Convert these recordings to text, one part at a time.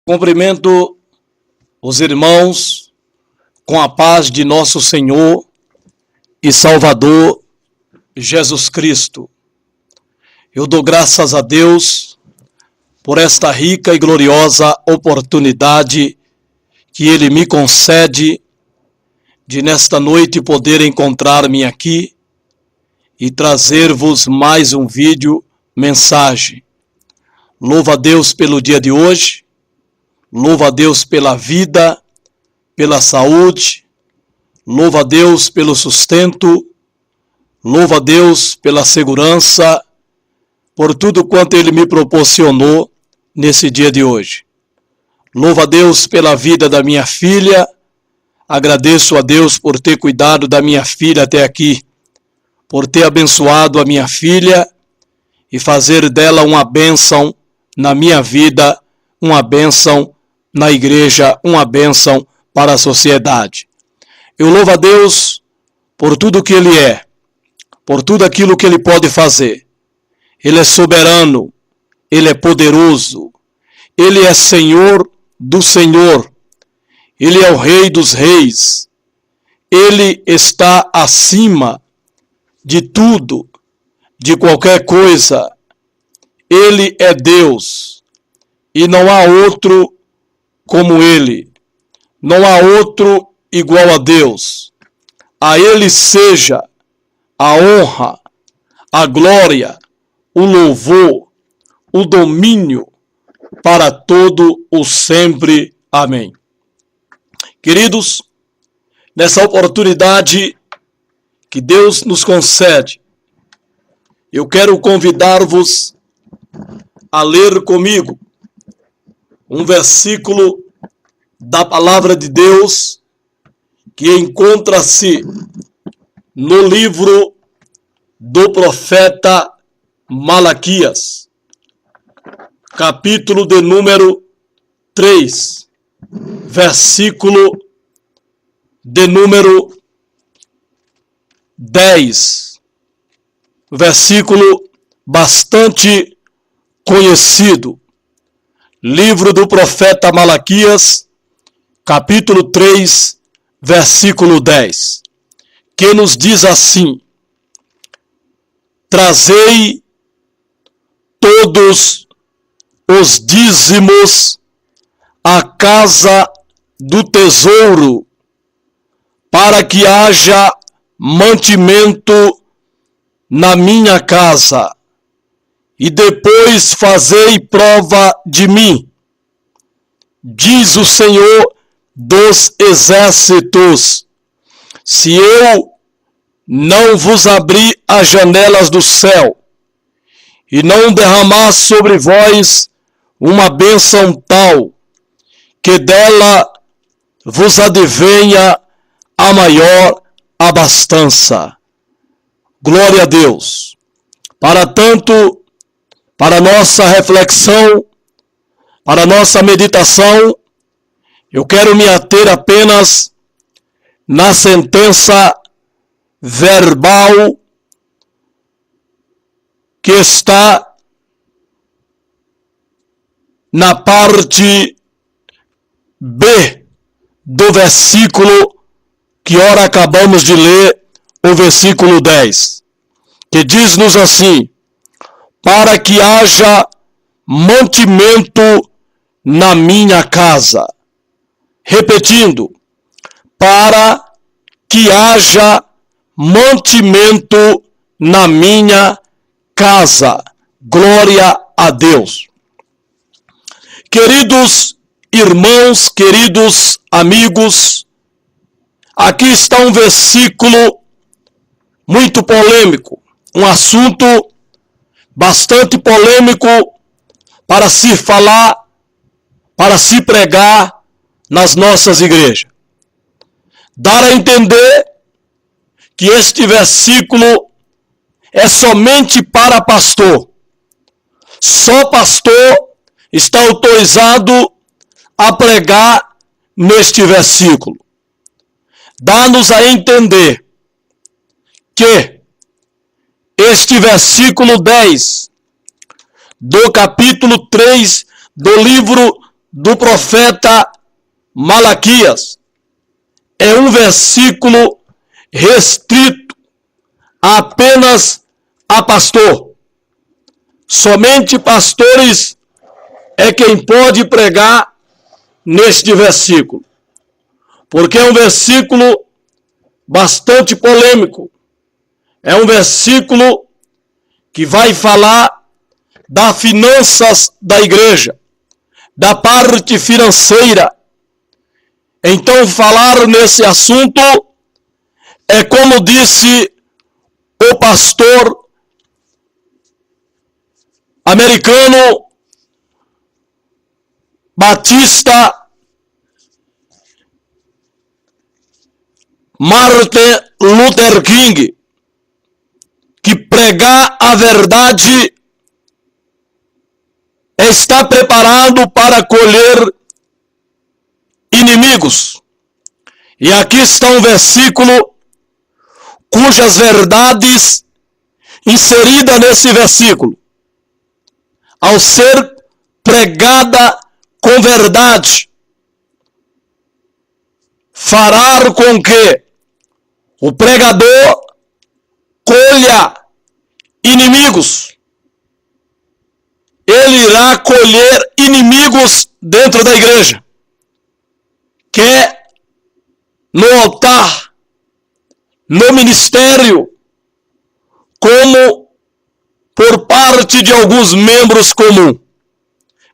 Cumprimento os irmãos com a paz de nosso Senhor e Salvador Jesus Cristo. Eu dou graças a Deus por esta rica e gloriosa oportunidade que Ele me concede de nesta noite poder encontrar-me aqui e trazer-vos mais um vídeo, mensagem. Louvo a Deus pelo dia de hoje, louvo a Deus pela vida, pela saúde, louvo a Deus pelo sustento, louvo a Deus pela segurança, por tudo quanto Ele me proporcionou nesse dia de hoje. Louvo a Deus pela vida da minha filha, agradeço a Deus por ter cuidado da minha filha até aqui, por ter abençoado a minha filha e fazer dela uma bênção na minha vida, uma bênção na igreja, uma bênção para a sociedade. Eu louvo a Deus por tudo que Ele é, por tudo aquilo que Ele pode fazer. Ele é soberano, Ele é poderoso, Ele é Senhor do Senhor, Ele é o Rei dos Reis, Ele está acima de tudo, de qualquer coisa. Ele é Deus e não há outro como Ele, não há outro igual a Deus. A Ele seja a honra, a glória, o louvor, o domínio para todo o sempre. Amém. Queridos, nessa oportunidade que Deus nos concede, eu quero convidar-vos a ler comigo um versículo da palavra de Deus que encontra-se no livro do profeta Malaquias, capítulo de número 3, versículo de número 10, versículo bastante conhecido. Livro do profeta Malaquias, capítulo 3, versículo 10, que nos diz assim: trazei todos os dízimos à casa do tesouro, para que haja mantimento na minha casa, e depois fazei prova de mim, diz o Senhor dos exércitos, se eu não vos abrir as janelas do céu, e não derramar sobre vós uma bênção tal, que dela vos advenha a maior abastança. Glória a Deus. Para tanto, para nossa reflexão, para nossa meditação, eu quero me ater apenas na sentença verbal que está na parte B do versículo que ora acabamos de ler, o versículo 10, que diz-nos assim: para que haja mantimento na minha casa. Repetindo, para que haja mantimento na minha casa. Glória a Deus. Queridos irmãos, queridos amigos, aqui está um versículo muito polêmico, um assunto bastante polêmico para se falar, para se pregar nas nossas igrejas. Dar a entender que este versículo é somente para pastor. Só pastor está autorizado a pregar neste versículo. Dá-nos a entender que este versículo 10 do capítulo 3 do livro do profeta Malaquias é um versículo restrito apenas a pastor. Somente pastores é quem pode pregar neste versículo, porque é um versículo bastante polêmico. É um versículo que vai falar das finanças da igreja, da parte financeira. Então, falar nesse assunto é como disse o pastor americano Batista Martin Luther King, que pregar a verdade está preparado para colher inimigos. E aqui está um versículo cujas verdades inseridas nesse versículo, ao ser pregada com verdade, fará com que o pregador colha inimigos. Ele irá colher inimigos dentro da igreja, quer no altar, no ministério, como por parte de alguns membros comuns.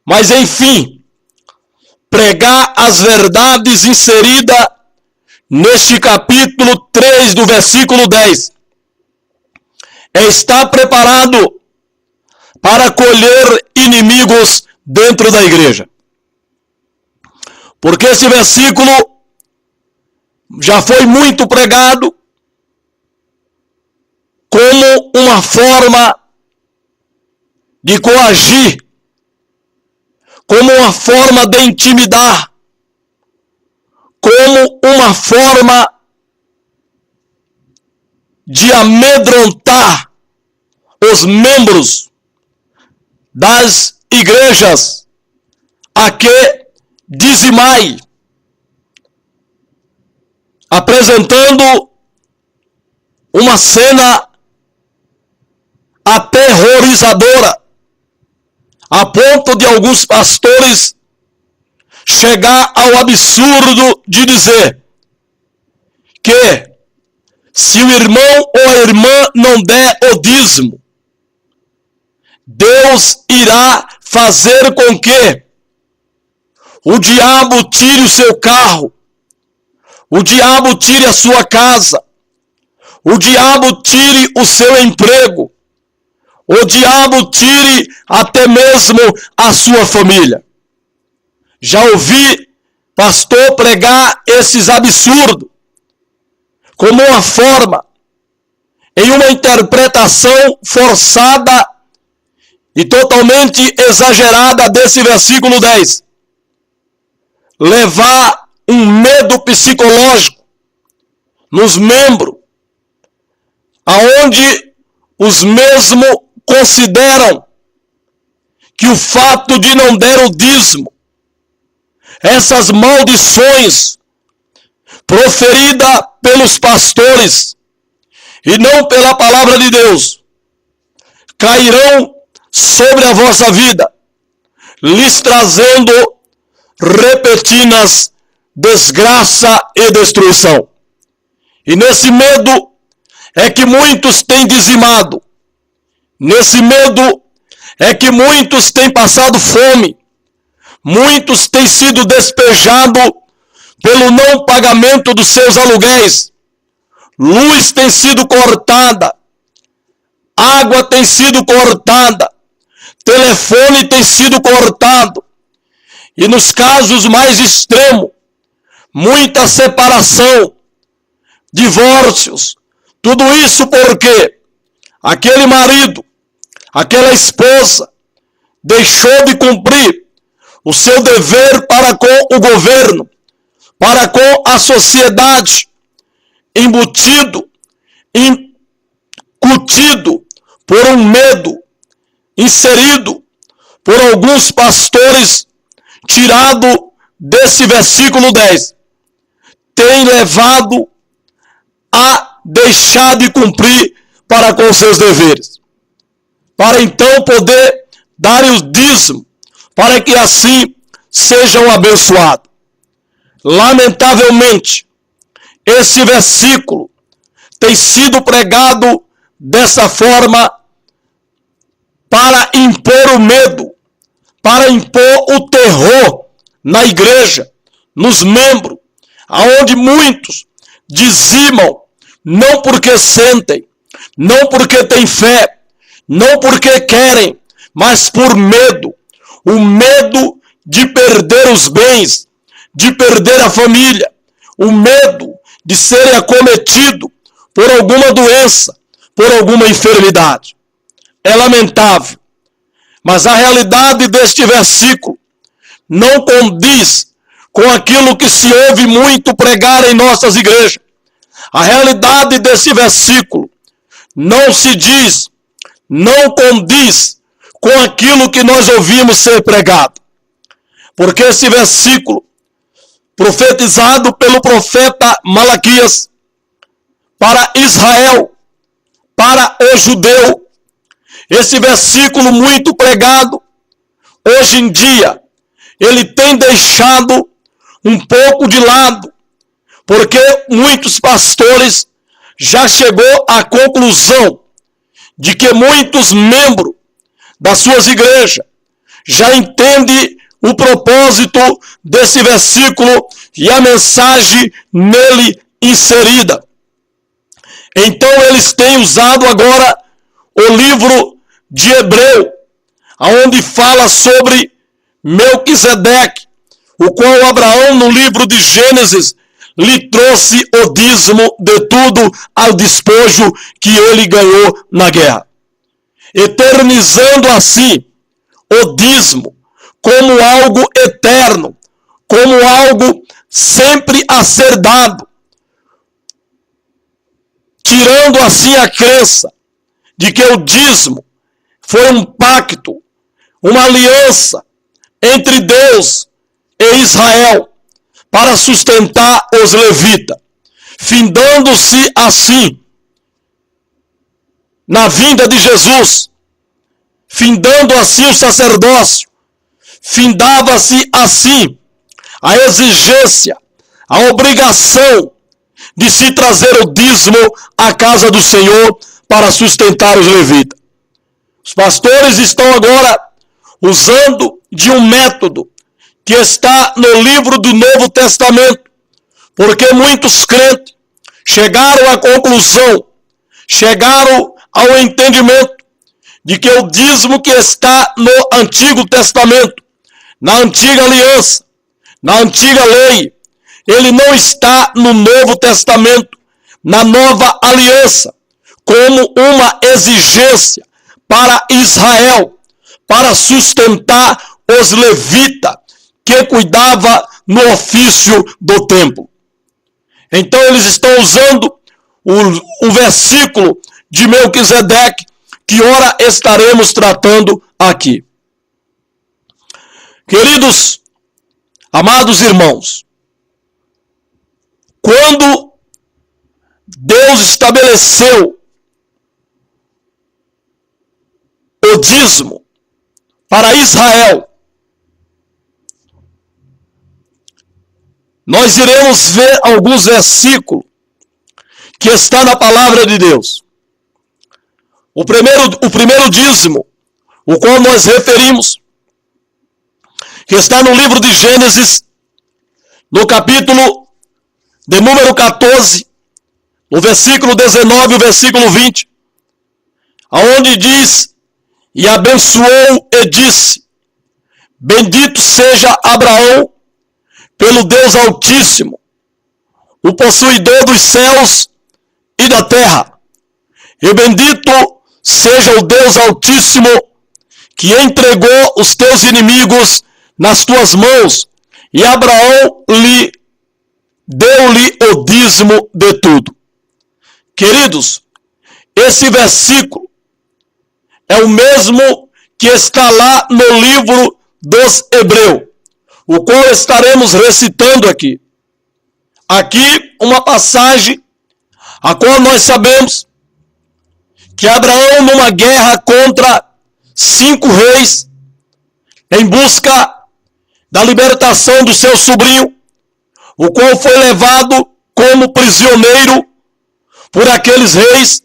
Mas enfim, pregar as verdades inseridas neste capítulo 3 do versículo 10. Está preparado para colher inimigos dentro da igreja. Porque esse versículo já foi muito pregado como uma forma de coagir, como uma forma de intimidar, como uma forma de amedrontar os membros das igrejas a que dizimai, apresentando uma cena aterrorizadora, a ponto de alguns pastores chegar ao absurdo de dizer que se o irmão ou a irmã não der o dízimo, Deus irá fazer com que o diabo tire o seu carro, o diabo tire a sua casa, o diabo tire o seu emprego, o diabo tire até mesmo a sua família. Já ouvi pastor pregar esses absurdos como uma forma, em uma interpretação forçada e totalmente exagerada desse versículo 10. Levar um medo psicológico nos membros, aonde os mesmos consideram que o fato de não der o dízimo, essas maldições proferidas pelos pastores e não pela palavra de Deus, cairão sobre a vossa vida, lhes trazendo repetidas desgraça e destruição. E nesse medo é que muitos têm dizimado, nesse medo é que muitos têm passado fome, muitos têm sido despejados pelo não pagamento dos seus aluguéis, luz tem sido cortada, água tem sido cortada, telefone tem sido cortado, e nos casos mais extremos, muita separação, divórcios, tudo isso porque aquele marido, aquela esposa deixou de cumprir o seu dever para com o governo, para com a sociedade, embutido, incutido por um medo, inserido por alguns pastores tirado desse versículo 10, tem levado a deixar de cumprir para com seus deveres, para então poder dar o dízimo, para que assim sejam abençoados. Lamentavelmente, esse versículo tem sido pregado dessa forma para impor o medo, para impor o terror na igreja, nos membros, aonde muitos dizimam, não porque sentem, não porque têm fé, não porque querem, mas por medo. O medo de perder os bens, de perder a família, o medo de serem acometidos por alguma doença, por alguma enfermidade. É lamentável, mas a realidade deste versículo não condiz com aquilo que se ouve muito pregar em nossas igrejas. A realidade desse versículo não se diz, não condiz com aquilo que nós ouvimos ser pregado. Porque esse versículo, profetizado pelo profeta Malaquias, para Israel, para o judeu, esse versículo muito pregado, hoje em dia, ele tem deixado um pouco de lado, porque muitos pastores já chegou à conclusão de que muitos membros das suas igrejas já entendem o propósito desse versículo e a mensagem nele inserida. Então eles têm usado agora o livro de Hebreu, onde fala sobre Melquisedeque, o qual Abraão, no livro de Gênesis, lhe trouxe o dízimo de tudo ao despojo que ele ganhou na guerra, eternizando assim o dízimo como algo eterno, como algo sempre a ser dado, tirando assim a crença de que o dízimo foi um pacto, uma aliança entre Deus e Israel para sustentar os levitas, findando-se assim na vinda de Jesus, findando assim o sacerdócio, findava-se assim a exigência, a obrigação de se trazer o dízimo à casa do Senhor para sustentar os levitas. Os pastores estão agora usando de um método que está no livro do Novo Testamento, porque muitos crentes chegaram à conclusão, chegaram ao entendimento de que o dízimo que está no Antigo Testamento, na Antiga Aliança, na Antiga Lei, ele não está no Novo Testamento, na Nova Aliança, como uma exigência para Israel, para sustentar os levitas que cuidava no ofício do templo. Então eles estão usando o versículo de Melquisedeque, que ora estaremos tratando aqui. Queridos, amados irmãos, quando Deus estabeleceu o dízimo para Israel, nós iremos ver alguns versículos que está na palavra de Deus. O primeiro dízimo, o qual nós referimos, que está no livro de Gênesis, no capítulo de número 14, no versículo 19 e o versículo 20, aonde diz: e abençoou e disse, bendito seja Abraão pelo Deus Altíssimo, o possuidor dos céus e da terra, e bendito seja o Deus Altíssimo, que entregou os teus inimigos nas tuas mãos, e Abraão deu-lhe o dízimo de tudo. Queridos, esse versículo é o mesmo que está lá no livro dos Hebreus, o qual estaremos recitando aqui. Aqui uma passagem a qual nós sabemos que Abraão, numa guerra contra 5 reis, em busca da libertação do seu sobrinho, o qual foi levado como prisioneiro por aqueles reis,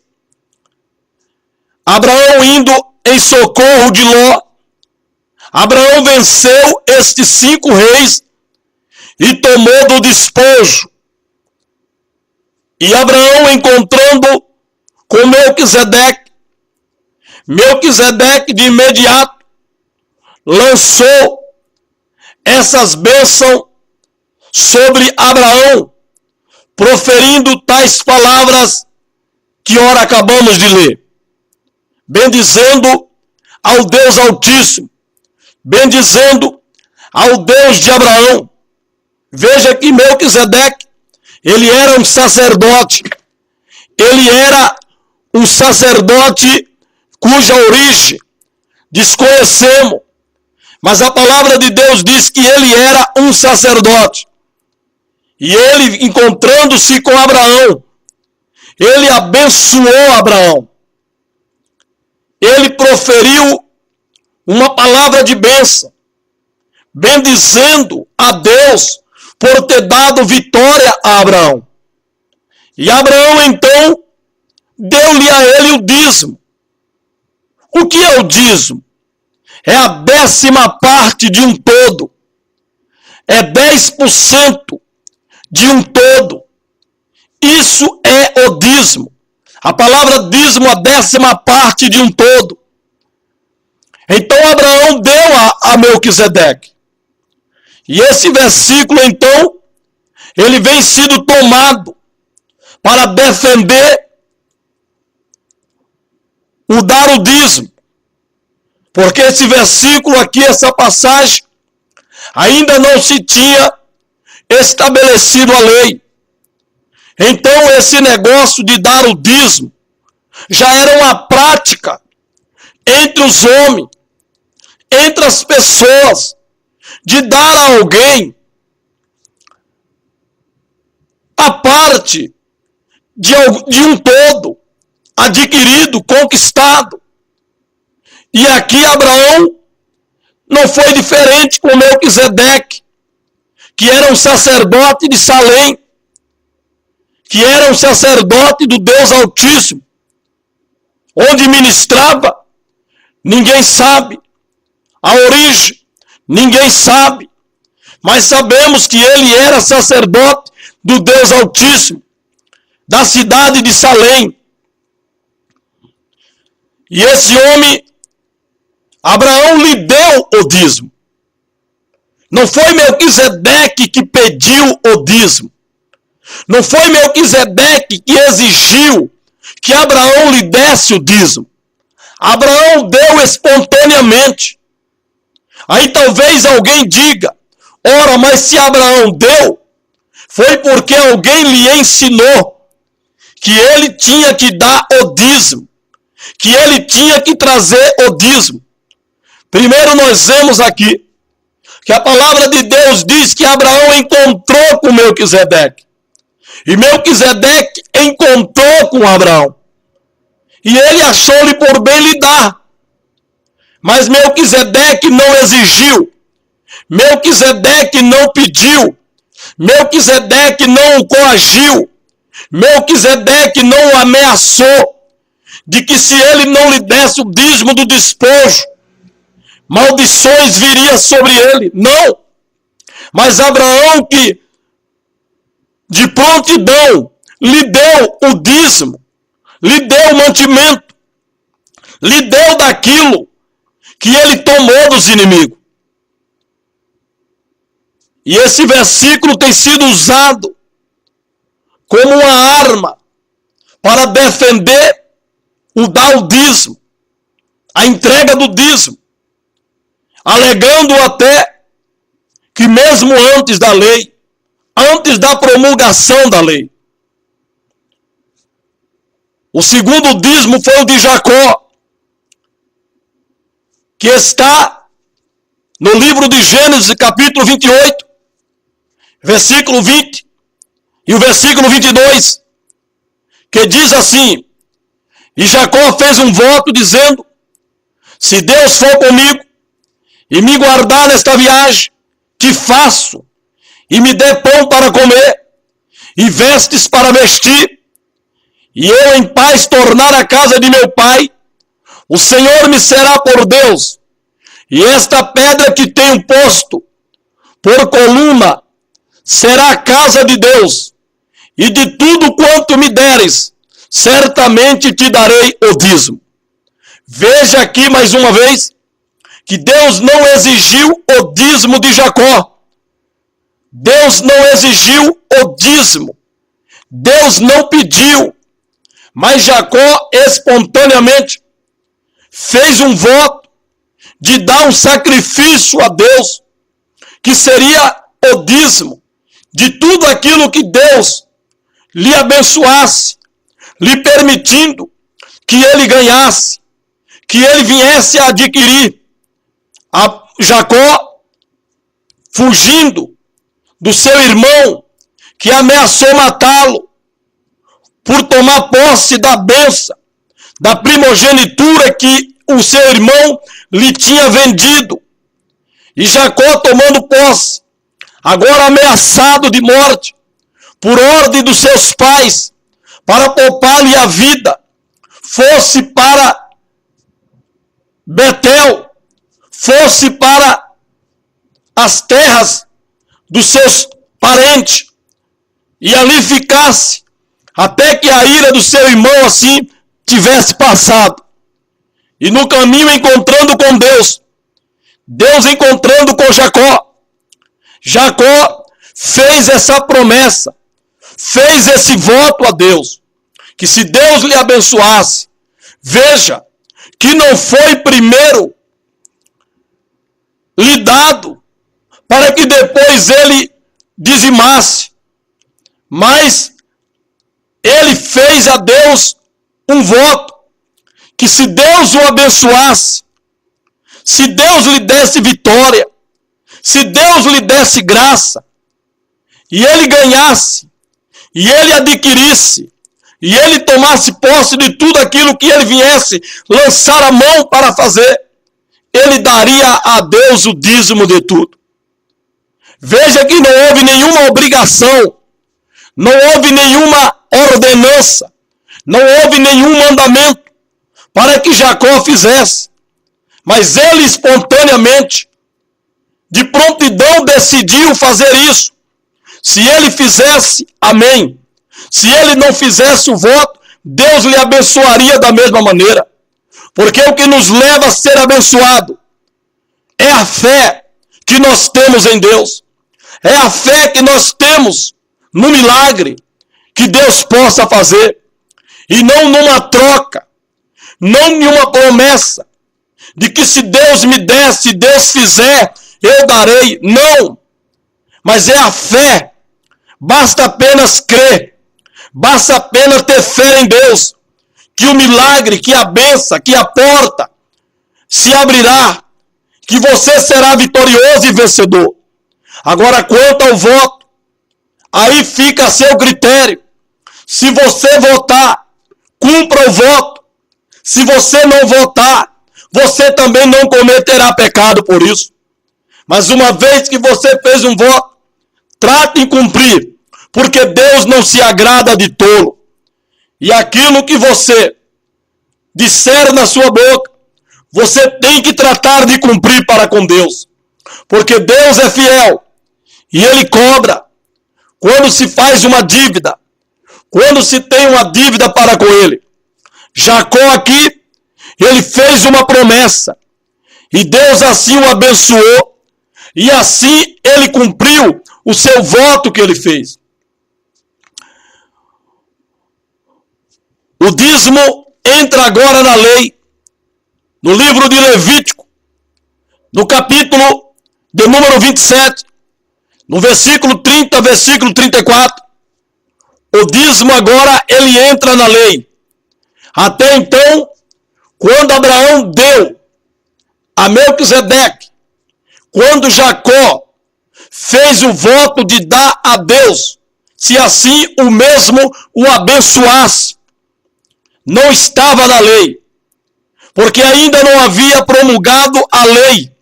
Abraão indo em socorro de Ló, Abraão venceu estes 5 reis e tomou do despojo. E Abraão, encontrando com Melquisedeque, Melquisedeque de imediato lançou essas bênçãos sobre Abraão, proferindo tais palavras que ora acabamos de ler. Bendizendo ao Deus Altíssimo, bendizendo ao Deus de Abraão. Veja que Melquisedeque, ele era um sacerdote, ele era um sacerdote cuja origem desconhecemos, mas a palavra de Deus diz que ele era um sacerdote. E ele, encontrando-se com Abraão, ele abençoou Abraão. Ele proferiu uma palavra de bênção, bendizendo a Deus por ter dado vitória a Abraão. E Abraão, então, deu-lhe a ele o dízimo. O que é o dízimo? É a 10ª parte de um todo. É 10% de um todo. Isso é o dízimo. A palavra dízimo, a 10ª parte de um todo. Então Abraão deu a Melquisedeque. E esse versículo, então, ele vem sido tomado para defender o dar o dízimo. Porque esse versículo aqui, essa passagem, ainda não se tinha estabelecido a lei. Então esse negócio de dar o dízimo já era uma prática entre os homens, entre as pessoas, de dar a alguém a parte de um todo adquirido, conquistado. E aqui Abraão não foi diferente com Melquisedeque, que era um sacerdote de Salém, que era um sacerdote do Deus Altíssimo, onde ministrava, ninguém sabe. A origem, ninguém sabe. Mas sabemos que ele era sacerdote do Deus Altíssimo, da cidade de Salém. E esse homem, Abraão, lhe deu o dízimo. Não foi Melquisedeque que pediu o dízimo. Não foi Melquisedeque que exigiu que Abraão lhe desse o dízimo. Abraão deu espontaneamente. Aí talvez alguém diga, ora, mas se Abraão deu, foi porque alguém lhe ensinou que ele tinha que dar o dízimo, que ele tinha que trazer o dízimo. Primeiro nós vemos aqui que a palavra de Deus diz que Abraão encontrou com Melquisedeque. E Melquisedeque encontrou com Abraão. E ele achou-lhe por bem lhe dar. Mas Melquisedeque não exigiu. Melquisedeque não pediu. Melquisedeque não o coagiu. Melquisedeque não o ameaçou de que se ele não lhe desse o dízimo do despojo, maldições viriam sobre ele. Não. Mas Abraão, que de prontidão lhe deu o dízimo, lhe deu o mantimento, lhe deu daquilo que ele tomou dos inimigos. E esse versículo tem sido usado como uma arma para defender o dar o dízimo, a entrega do dízimo, alegando até que mesmo antes da lei, antes da promulgação da lei, o segundo dízimo foi o de Jacó, que está no livro de Gênesis, capítulo 28, versículo 20 e o versículo 22, que diz assim: e Jacó fez um voto dizendo: se Deus for comigo e me guardar nesta viagem que faço, e me der pão para comer, e vestes para vestir, e eu em paz tornar a casa de meu pai, o Senhor me será por Deus, e esta pedra que tenho posto por coluna será a casa de Deus, e de tudo quanto me deres, certamente te darei o dízimo. Veja aqui mais uma vez que Deus não exigiu o dízimo de Jacó. Deus não exigiu o dízimo. Deus não pediu. Mas Jacó espontaneamente fez um voto de dar um sacrifício a Deus, que seria o dízimo de tudo aquilo que Deus lhe abençoasse, lhe permitindo que ele ganhasse, que ele viesse a adquirir. A Jacó, fugindo do seu irmão, que ameaçou matá-lo, por tomar posse da bênção, da primogenitura que o seu irmão lhe tinha vendido. E Jacó, tomando posse, agora ameaçado de morte, por ordem dos seus pais, para poupar-lhe a vida, fosse para Betel, fosse para as terras dos seus parentes, e ali ficasse, até que a ira do seu irmão assim tivesse passado. E no caminho encontrando com Deus, Deus encontrando com Jacó, Jacó fez essa promessa, fez esse voto a Deus, que se Deus lhe abençoasse, veja, que não foi primeiro lhe dado, para que depois ele dizimasse, mas ele fez a Deus um voto, que se Deus o abençoasse, se Deus lhe desse vitória, se Deus lhe desse graça, e ele ganhasse, e ele adquirisse, e ele tomasse posse de tudo aquilo que ele viesse lançar a mão para fazer, ele daria a Deus o dízimo de tudo. Veja que não houve nenhuma obrigação, não houve nenhuma ordenança, não houve nenhum mandamento para que Jacó fizesse, mas ele espontaneamente, de prontidão, decidiu fazer isso. Se ele fizesse, amém. Se ele não fizesse o voto, Deus lhe abençoaria da mesma maneira. Porque o que nos leva a ser abençoado é a fé que nós temos em Deus. É a fé que nós temos no milagre que Deus possa fazer. E não numa troca, não em uma promessa de que se Deus me der, se Deus fizer, eu darei. Não. Mas é a fé. Basta apenas crer. Basta apenas ter fé em Deus, que o milagre, que a bênção, que a porta se abrirá, que você será vitorioso e vencedor. Agora, quanto ao voto, aí fica a seu critério. Se você votar, cumpra o voto. Se você não votar, você também não cometerá pecado por isso. Mas uma vez que você fez um voto, trate em cumprir, porque Deus não se agrada de tolo. E aquilo que você disser na sua boca, você tem que tratar de cumprir para com Deus. Porque Deus é fiel e Ele cobra quando se faz uma dívida, quando se tem uma dívida para com Ele. Jacó aqui, ele fez uma promessa e Deus assim o abençoou e assim ele cumpriu o seu voto que ele fez. O dízimo entra agora na lei, no livro de Levítico, no capítulo de número 27, no versículo 30, versículo 34. O dízimo agora ele entra na lei. Até então, quando Abraão deu a Melquisedeque quando Jacó fez o voto de dar a Deus, se assim o mesmo o abençoasse, não estava na lei, porque ainda não havia promulgado a lei.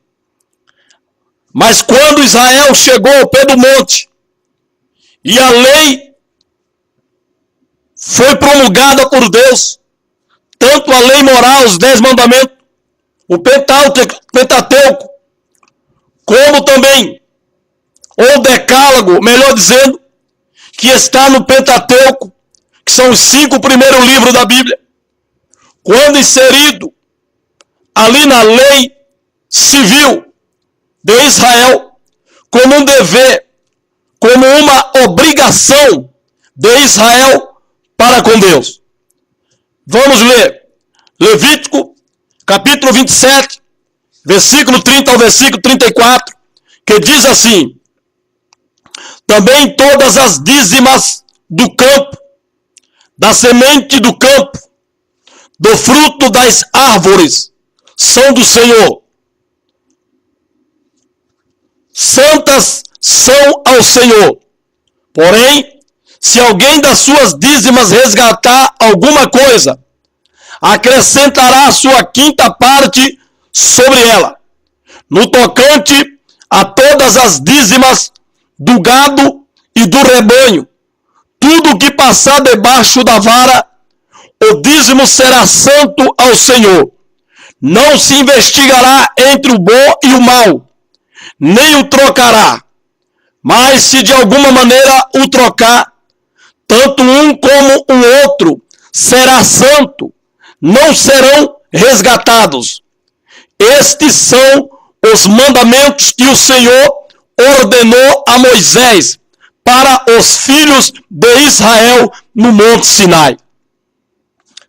Mas quando Israel chegou ao pé do monte, e a lei foi promulgada por Deus, tanto a lei moral, os 10 mandamentos, o Pentateuco, como também o Decálogo, melhor dizendo, que está no Pentateuco, que são os 5 primeiros livros da Bíblia. Quando inserido ali na lei civil de Israel, como um dever, como uma obrigação de Israel para com Deus. Vamos ler Levítico, capítulo 27, versículo 30 ao versículo 34, que diz assim: também todas as dízimas do campo, da semente do campo, do fruto das árvores, são do Senhor. Santas são ao Senhor. Porém, se alguém das suas dízimas resgatar alguma coisa, acrescentará a sua quinta parte sobre ela. No tocante a todas as dízimas do gado e do rebanho, tudo que passar debaixo da vara, o dízimo será santo ao Senhor. Não se investigará entre o bom e o mau, nem o trocará. Mas se de alguma maneira o trocar, tanto um como o outro será santo, não serão resgatados. Estes são os mandamentos que o Senhor ordenou a Moisés para os filhos de Israel no Monte Sinai.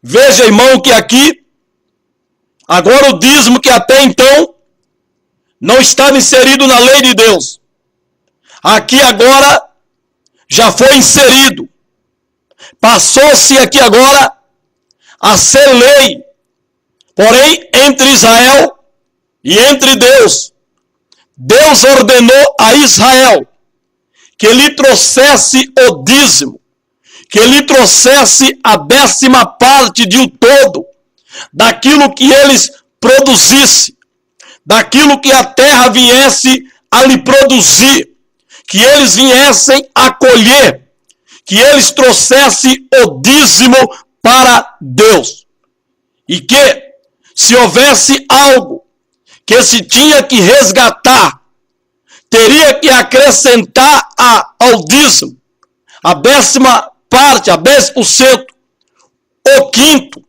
Veja, irmão, que aqui, agora o dízimo que até então não estava inserido na lei de Deus, aqui agora já foi inserido. Passou-se aqui agora a ser lei, porém entre Israel e entre Deus. Deus ordenou a Israel que lhe trouxesse o dízimo, que lhe trouxesse a 10ª parte de um todo, daquilo que eles produzissem, daquilo que a terra viesse a lhe produzir, que eles viessem a colher, que eles trouxessem o dízimo para Deus. E que, se houvesse algo que se tinha que resgatar, teria que acrescentar ao dízimo a 10ª parte, a 10%, o quinto,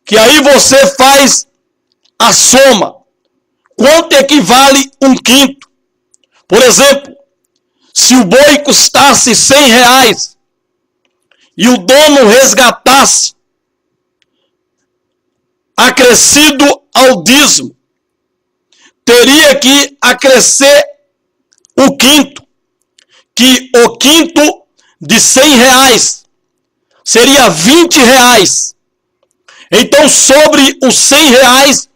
que aí você faz a soma. Quanto equivale um quinto? Por exemplo, se o boi custasse R$100 e o dono resgatasse, acrescido ao dízimo, teria que acrescer o quinto, que o quinto de R$100 seria R$20. Então, sobre os R$100,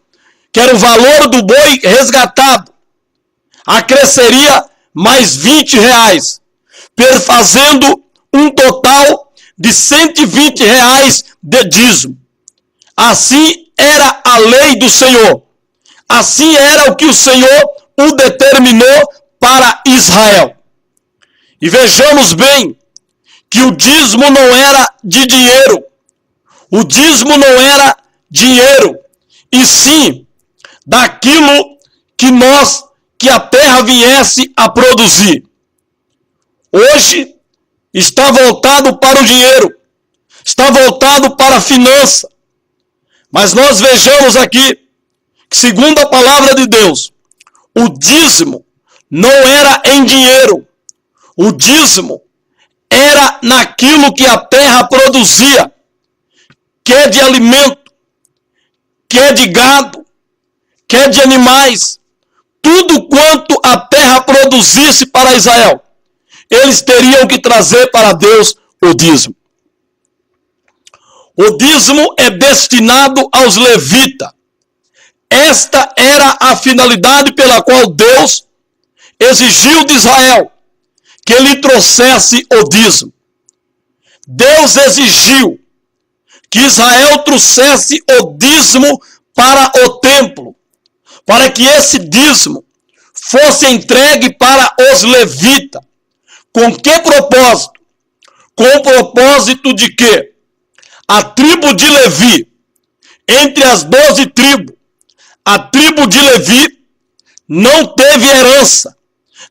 que era o valor do boi resgatado, acresceria mais R$20, fazendo um total de R$120 de dízimo. Assim era a lei do Senhor. Assim era o que o Senhor o determinou para Israel. E vejamos bem que o dízimo não era de dinheiro. O dízimo não era dinheiro, e sim daquilo que a terra viesse a produzir. Hoje está voltado para o dinheiro, está voltado para a finança. Mas nós vejamos aqui que, segundo a palavra de Deus, o dízimo não era em dinheiro. O dízimo era naquilo que a terra produzia, que é de alimento, que é de gado, que é de animais. Tudo quanto a terra produzisse para Israel, eles teriam que trazer para Deus o dízimo. O dízimo é destinado aos levitas. esta era a finalidade pela qual Deus exigiu de Israel que lhe trouxesse o dízimo. Deus exigiu que Israel trouxesse o dízimo para o templo, para que esse dízimo fosse entregue para os levitas. Com que propósito? Com o propósito de que a tribo de Levi, entre as 12 tribos, a tribo de Levi não teve herança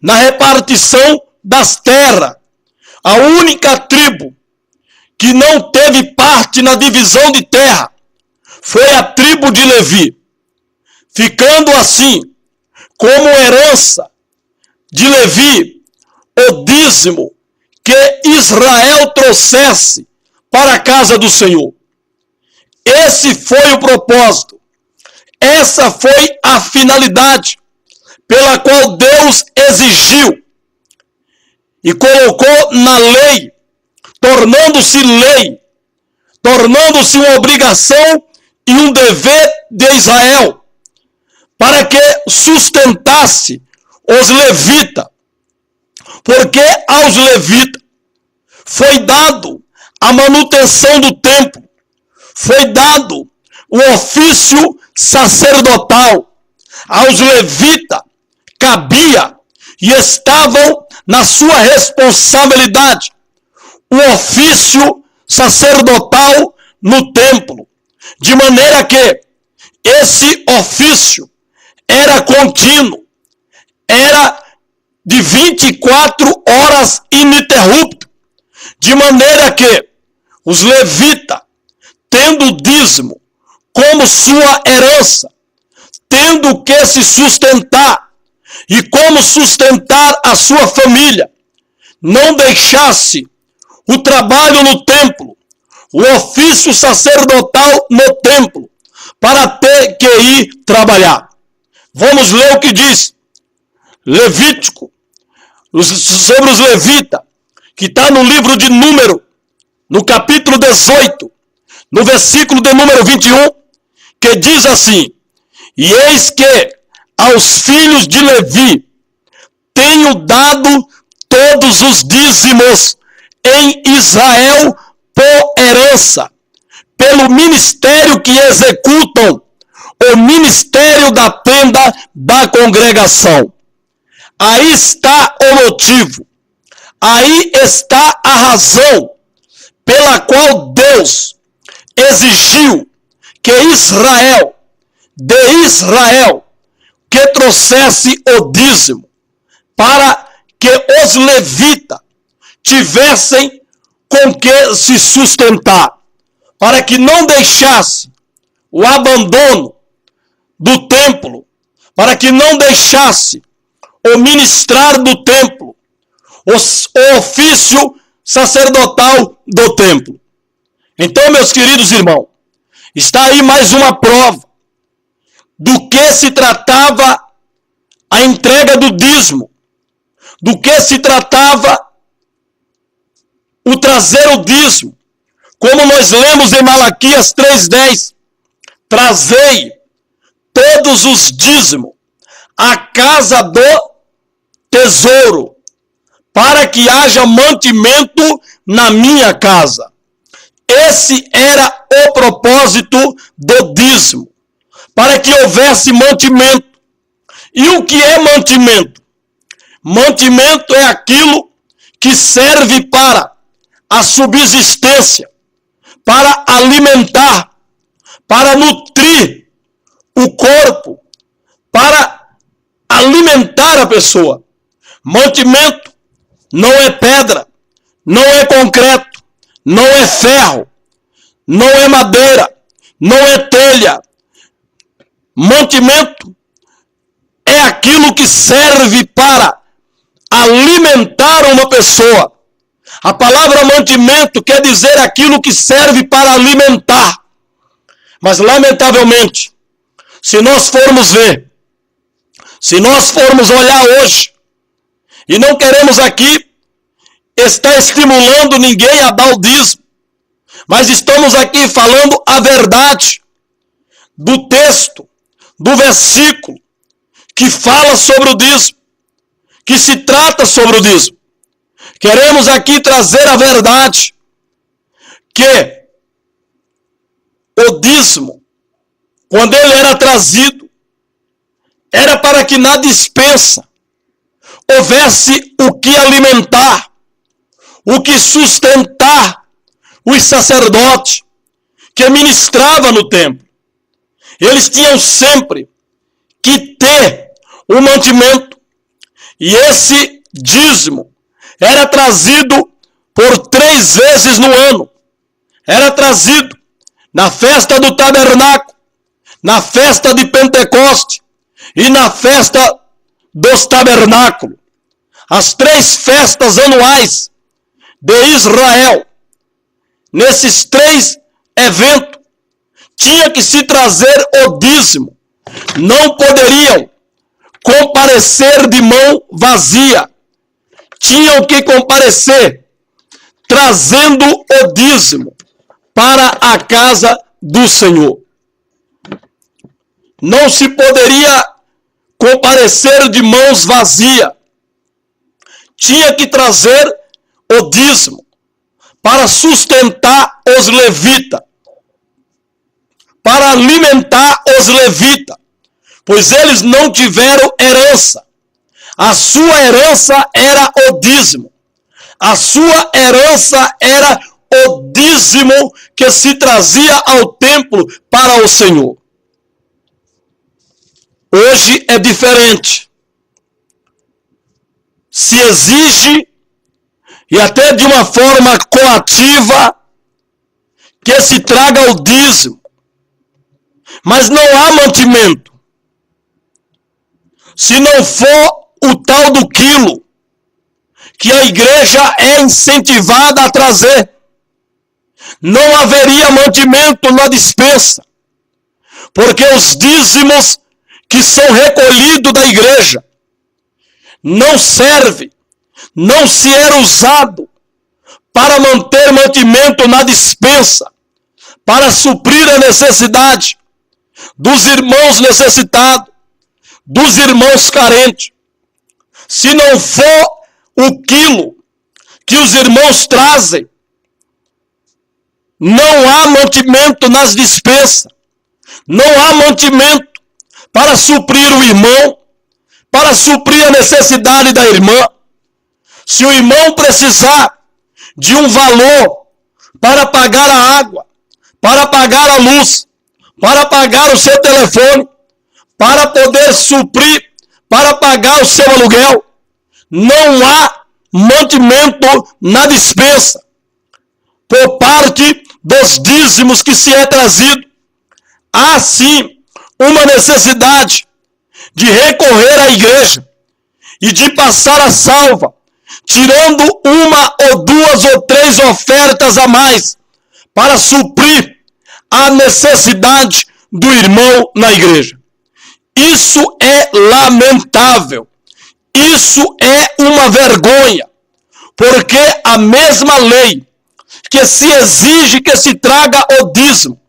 na repartição das terras. A única tribo que não teve parte na divisão de terra foi a tribo de Levi, ficando assim como herança de Levi o dízimo que Israel trouxesse para a casa do Senhor. Esse foi o propósito, essa foi a finalidade pela qual Deus exigiu e colocou na lei, tornando-se lei, tornando-se uma obrigação e um dever de Israel, para que sustentasse os levitas, porque aos levitas foi dado a manutenção do templo, foi dado o ofício sacerdotal. Aos levitas cabia e estavam na sua responsabilidade o ofício sacerdotal no templo, de maneira que esse ofício era contínuo, era de 24 horas ininterrupto, de maneira que os levitas, tendo o dízimo como sua herança, tendo que se sustentar e como sustentar a sua família, não deixasse o trabalho no templo, o ofício sacerdotal no templo, para ter que ir trabalhar. Vamos ler o que diz Levítico, sobre os levitas, que está no livro de Número, no capítulo 18, no versículo de número 21, que diz assim: e eis que aos filhos de Levi tenho dado todos os dízimos em Israel por herança, pelo ministério que executam, o ministério da tenda da congregação. Aí está o motivo, aí está a razão pela qual Deus exigiu que Israel, que trouxesse o dízimo, para que os levitas tivessem com que se sustentar, para que não deixasse o abandono do templo, para que não deixasse o ministrar do templo, o ofício sacerdotal do templo. Então, meus queridos irmãos, está aí mais uma prova do que se tratava a entrega do dízimo, do que se tratava o trazer o dízimo, como nós lemos em Malaquias 3:10, trazei todos os dízimos à casa do tesouro, para que haja mantimento na minha casa. Esse era o propósito do dízimo, para que houvesse mantimento. E o que é mantimento? Mantimento é aquilo que serve para a subsistência, para alimentar, para nutrir o corpo, para alimentar a pessoa. Mantimento não é pedra, não é concreto, não é ferro, não é madeira, não é telha. Mantimento é aquilo que serve para alimentar uma pessoa. A palavra mantimento quer dizer aquilo que serve para alimentar. Mas, lamentavelmente, se nós formos ver, se nós formos olhar hoje, e não queremos aqui estar estimulando ninguém a dar o dízimo, mas estamos aqui falando a verdade do texto, do versículo que fala sobre o dízimo, que se trata sobre o dízimo. Queremos aqui trazer a verdade que o dízimo, quando ele era trazido, era para que na despensa houvesse o que alimentar, o que sustentar os sacerdotes que ministravam no templo. Eles tinham sempre que ter o mantimento. E esse dízimo era trazido por 3 vezes no ano. Era trazido na festa do tabernáculo, na festa de Pentecoste e na festa dos tabernáculos. As 3 festas anuais de Israel. Nesses 3 eventos, tinha que se trazer o dízimo. Não poderiam comparecer de mão vazia. Tinham que comparecer trazendo o dízimo para a casa do Senhor. Não se poderia comparecer de mãos vazias. Tinha que trazer o dízimo para sustentar os levitas, para alimentar os levitas, pois eles não tiveram herança. A sua herança era o dízimo. A sua herança era o dízimo que se trazia ao templo para o Senhor. Hoje é diferente. Se exige, e até de uma forma coativa, que se traga o dízimo. Mas não há mantimento. Se não for o tal do quilo, que a igreja é incentivada a trazer, não haveria mantimento na despensa. Porque os dízimos que são recolhidos da igreja não servem, não se era usado para manter mantimento na despensa, para suprir a necessidade dos irmãos necessitados, dos irmãos carentes. Se não for o quilo que os irmãos trazem, não há mantimento nas despesas, não há mantimento para suprir o irmão, para suprir a necessidade da irmã. Se o irmão precisar de um valor para pagar a água, para pagar a luz, para pagar o seu telefone, para poder suprir, para pagar o seu aluguel, não há mantimento na despensa. Por parte dos dízimos que se é trazido, há sim uma necessidade de recorrer à igreja e de passar a salva, tirando 1 ou 2 ou 3 ofertas a mais para suprir a necessidade do irmão na igreja. Isso é lamentável. Isso é uma vergonha. Porque a mesma lei que se exige que se traga o dízimo,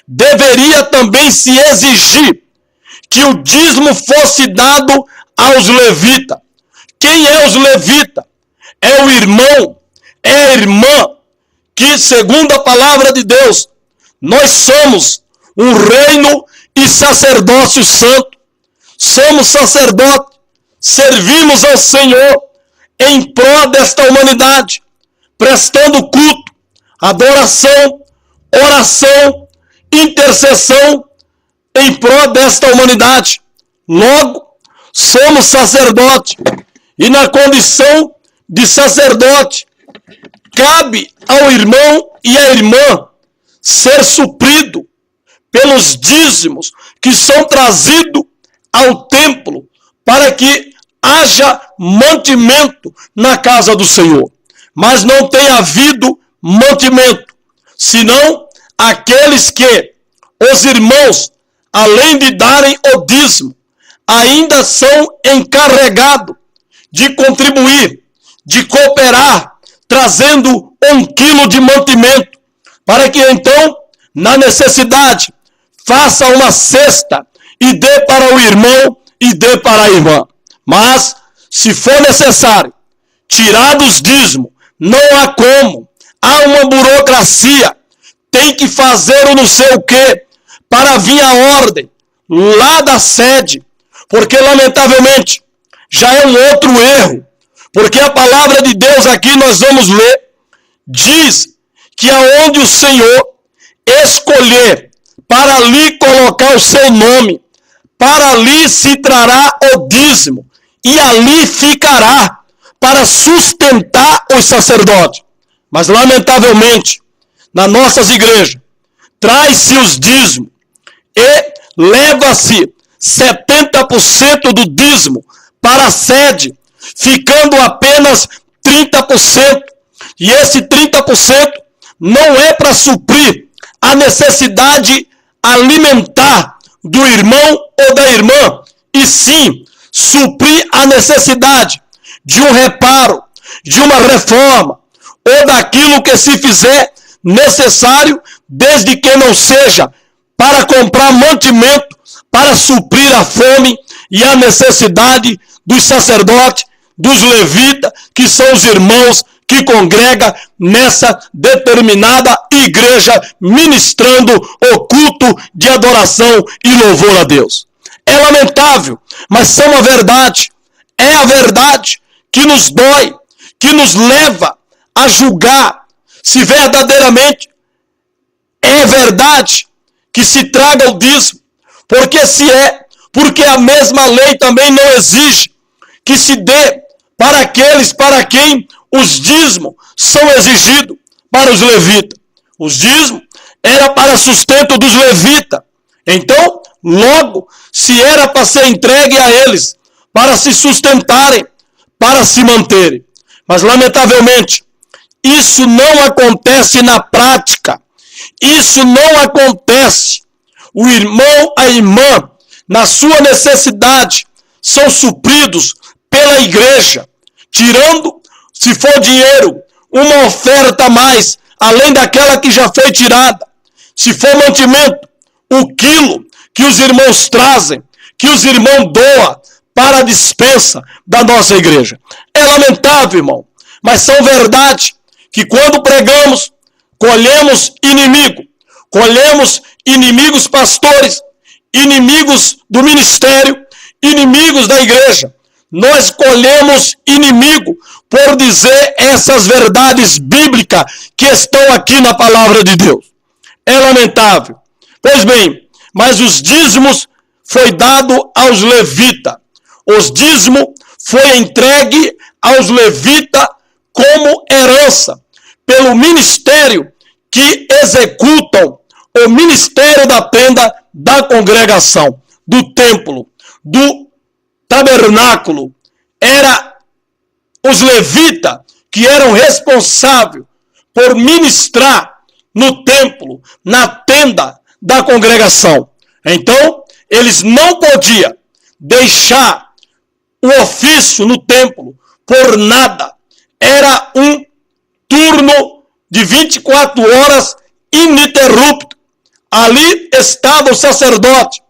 deveria também se exigir que o dízimo fosse dado aos levitas. Quem é os levitas? É o irmão, é a irmã, que segundo a palavra de Deus, nós somos um reino e sacerdócio santo. Somos sacerdotes, servimos ao Senhor em prol desta humanidade, prestando culto, adoração, oração, intercessão em prol desta humanidade. Logo, somos sacerdotes, e na condição de sacerdote, cabe ao irmão e à irmã ser suprido pelos dízimos que são trazidos ao templo para que haja mantimento na casa do Senhor. Mas não tem havido mantimento, senão aqueles que os irmãos, além de darem o dízimo, ainda são encarregados de contribuir, de cooperar, trazendo 1 quilo de mantimento, para que então, na necessidade, faça uma cesta e dê para o irmão e dê para a irmã. Mas, se for necessário, tirar dos dízimos, não há como. Há uma burocracia. Tem que fazer o não sei o quê para vir a ordem lá da sede. Porque, lamentavelmente, já é um outro erro. Porque a palavra de Deus aqui nós vamos ler, diz que aonde o Senhor escolher para ali colocar o seu nome, para ali se trará o dízimo, e ali ficará para sustentar os sacerdotes. Mas, lamentavelmente, nas nossas igrejas, traz-se os dízimos e leva-se 70% do dízimo para a sede, ficando apenas 30%. E esse 30% não é para suprir a necessidade alimentar do irmão ou da irmã, e sim suprir a necessidade de um reparo, de uma reforma, ou daquilo que se fizer necessário, desde que não seja para comprar mantimento, para suprir a fome e a necessidade dos sacerdotes, dos levitas, que são os irmãos que congregam nessa determinada igreja, ministrando o culto de adoração e louvor a Deus. É lamentável, mas são a verdade. É a verdade que nos dói, que nos leva a julgar se verdadeiramente é verdade que se traga o dízimo. Porque se é, porque a mesma lei também não exige que se dê para aqueles para quem os dízimos são exigidos para os levitas. Os dízimos era para sustento dos levitas. Então, logo, se era para ser entregue a eles, para se sustentarem, para se manterem. Mas, lamentavelmente, isso não acontece na prática. Isso não acontece. O irmão, a irmã, na sua necessidade, são supridos pela igreja, tirando, se for dinheiro, uma oferta a mais, além daquela que já foi tirada. Se for mantimento, o quilo que os irmãos trazem, que os irmãos doam para a dispensa da nossa igreja. É lamentável, irmão, mas são verdade que quando pregamos, colhemos inimigos pastores, inimigos do ministério, inimigos da igreja. Nós colhemos inimigo por dizer essas verdades bíblicas que estão aqui na palavra de Deus. É lamentável. Pois bem, mas os dízimos foi dado aos levitas. Os dízimos foi entregue aos levitas como herança, pelo ministério que executam o ministério da tenda da congregação, do templo, do tabernáculo. Era os levitas que eram responsáveis por ministrar no templo, na tenda da congregação. Então, eles não podiam deixar o ofício no templo por nada. Era um turno de 24 horas ininterrupto. Ali estava o sacerdote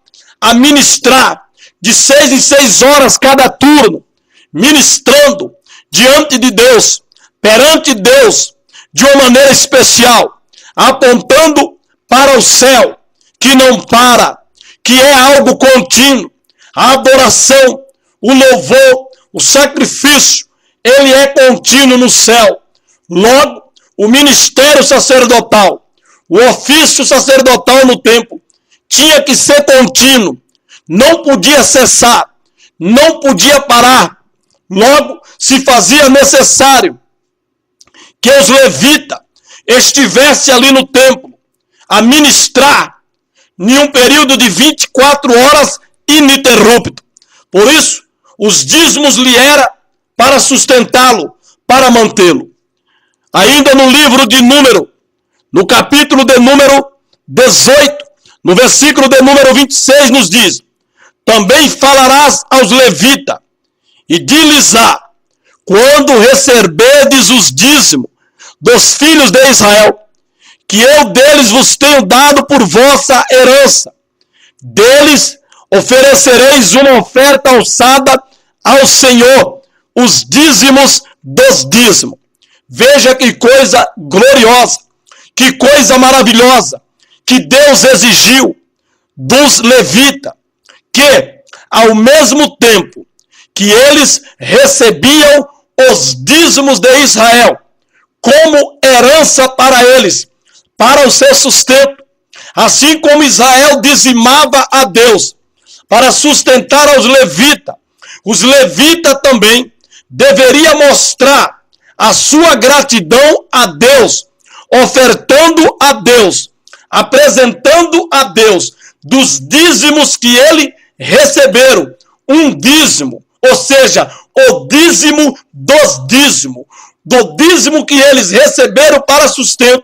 a ministrar de 6 em 6 horas cada turno, ministrando diante de Deus, perante Deus, de uma maneira especial, apontando para o céu, que não para, que é algo contínuo. A adoração, o louvor, o sacrifício, ele é contínuo no céu. Logo, o ministério sacerdotal, o ofício sacerdotal no templo, tinha que ser contínuo, não podia cessar, não podia parar. Logo, se fazia necessário que os levitas estivessem ali no templo a ministrar em um período de 24 horas ininterrupto. Por isso, os dízimos lhe era para sustentá-lo, para mantê-lo. Ainda no livro de Número, no capítulo de número 18, no versículo de número 26, nos diz: também falarás aos levitas, e diz-lhes-á, quando receberdes os dízimos dos filhos de Israel, que eu deles vos tenho dado por vossa herança. Deles oferecereis uma oferta alçada ao Senhor, os dízimos dos dízimos. Veja que coisa gloriosa, que coisa maravilhosa, que Deus exigiu dos levitas, que ao mesmo tempo que eles recebiam os dízimos de Israel, como herança para eles, para o seu sustento, assim como Israel dizimava a Deus para sustentar aos levitas, os levitas também deveriam mostrar a sua gratidão a Deus, ofertando a Deus, apresentando a Deus dos dízimos que ele receberam, um dízimo, ou seja, o dízimo dos dízimos, do dízimo que eles receberam para sustento,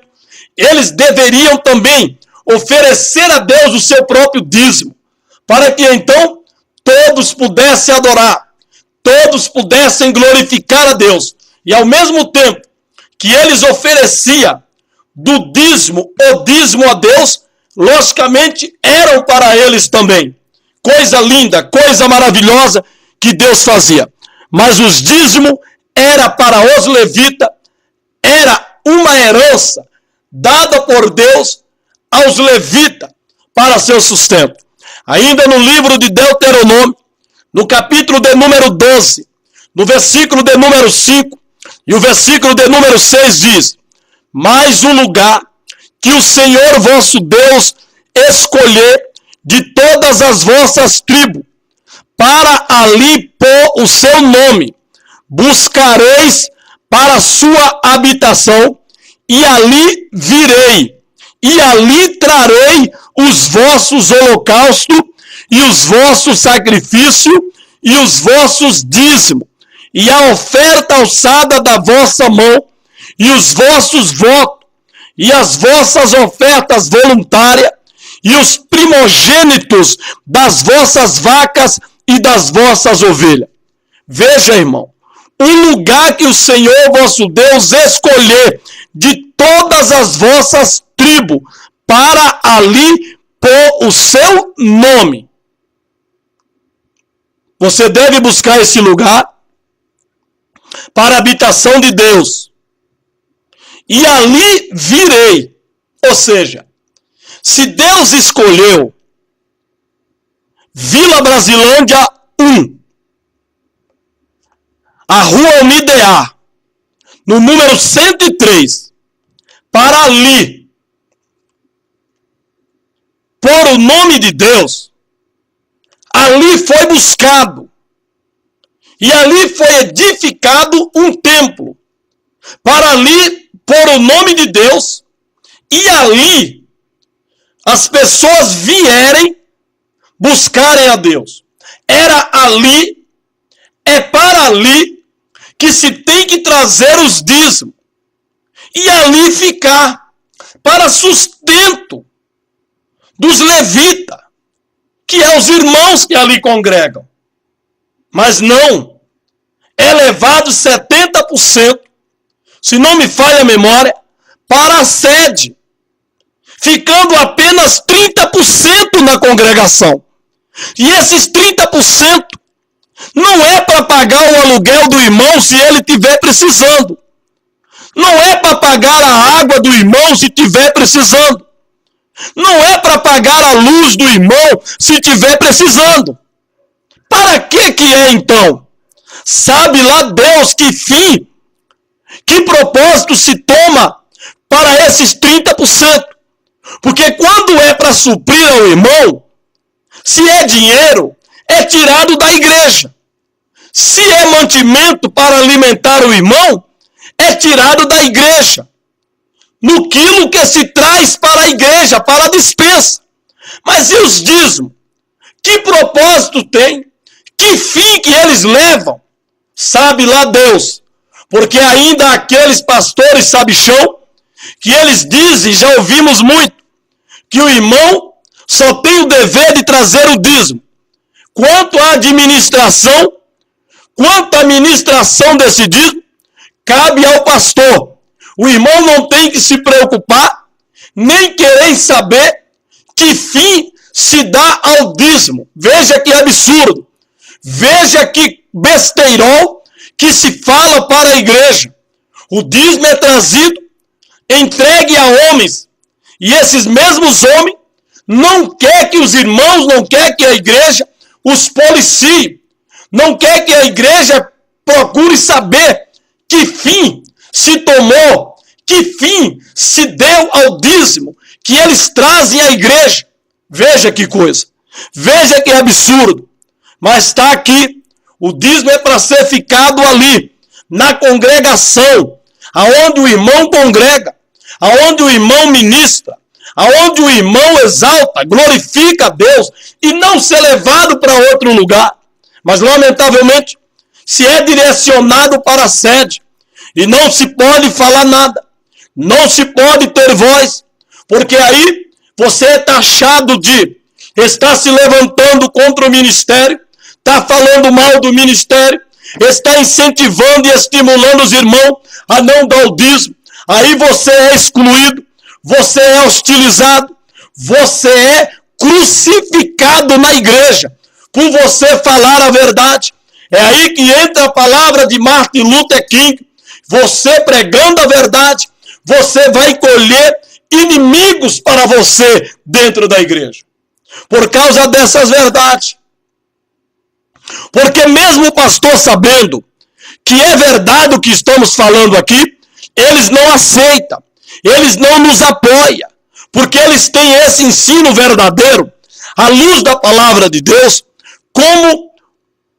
eles deveriam também oferecer a Deus o seu próprio dízimo, para que então todos pudessem adorar, todos pudessem glorificar a Deus, e ao mesmo tempo que eles ofereciam do dízimo, o dízimo a Deus, logicamente eram para eles também. Coisa linda, coisa maravilhosa que Deus fazia. Mas os dízimos era para os levitas, era uma herança dada por Deus aos levitas para seu sustento. Ainda no livro de Deuteronômio, no capítulo de número 12, no versículo de número 5 e o versículo de número 6 diz: mas o lugar que o Senhor vosso Deus escolher de todas as vossas tribos, para ali pôr o seu nome, buscareis para a sua habitação, e ali virei, e ali trarei os vossos holocaustos, e os vossos sacrifícios, e os vossos dízimos, e a oferta alçada da vossa mão, e os vossos votos, e as vossas ofertas voluntárias, e os primogênitos das vossas vacas e das vossas ovelhas. Veja, irmão, um lugar que o Senhor vosso Deus escolher de todas as vossas tribos, para ali pôr o seu nome. Você deve buscar esse lugar para a habitação de Deus. E ali virei. Ou seja, se Deus escolheu Vila Brasilândia 1, a Rua Unidear, no número 103, para ali por o nome de Deus, ali foi buscado e ali foi edificado um templo para ali por o nome de Deus, e ali as pessoas vierem buscarem a Deus. Era ali, é para ali que se tem que trazer os dízimos e ali ficar para sustento dos levitas, que é os irmãos que ali congregam. Mas não, é levado 70%, se não me falha a memória, para a sede, ficando apenas 30% na congregação. E esses 30% não é para pagar o aluguel do irmão se ele estiver precisando. Não é para pagar a água do irmão se estiver precisando. Não é para pagar a luz do irmão se estiver precisando. Para que é então? Sabe lá Deus que fim, que propósito se toma para esses 30%? Porque quando é para suprir ao irmão, se é dinheiro, é tirado da igreja. Se é mantimento para alimentar o irmão, é tirado da igreja. No quilo que se traz para a igreja, para a despensa. Mas e os dízimos? Que propósito tem? Que fim que eles levam? Sabe lá Deus. Porque ainda há aqueles pastores sabichão, que eles dizem, já ouvimos muito, que o irmão só tem o dever de trazer o dízimo. Quanto à administração, desse dízimo, cabe ao pastor. O irmão não tem que se preocupar, nem querer saber que fim se dá ao dízimo. Veja que absurdo. Veja que besteirol que se fala para a igreja. O dízimo é trazido, entregue a homens. E esses mesmos homens não quer que os irmãos, não quer que a igreja os policie. Não quer que a igreja procure saber que fim se tomou, que fim se deu ao dízimo que eles trazem à igreja. Veja que coisa. Veja que absurdo. Mas está aqui. O dízimo é para ser ficado ali, na congregação, aonde o irmão congrega, aonde o irmão ministra, aonde o irmão exalta, glorifica a Deus, e não ser levado para outro lugar. Mas, lamentavelmente, se é direcionado para a sede, e não se pode falar nada, não se pode ter voz, porque aí você é taxado de estar se levantando contra o ministério, está falando mal do ministério, está incentivando e estimulando os irmãos a não dar o dízimo. Aí você é excluído, você é hostilizado, você é crucificado na igreja por você falar a verdade. É aí que entra a palavra de Martin Luther King. Você pregando a verdade, você vai colher inimigos para você dentro da igreja. Por causa dessas verdades. Porque mesmo o pastor sabendo que é verdade o que estamos falando aqui, eles não aceitam, eles não nos apoiam, porque eles têm esse ensino verdadeiro, à luz da palavra de Deus, como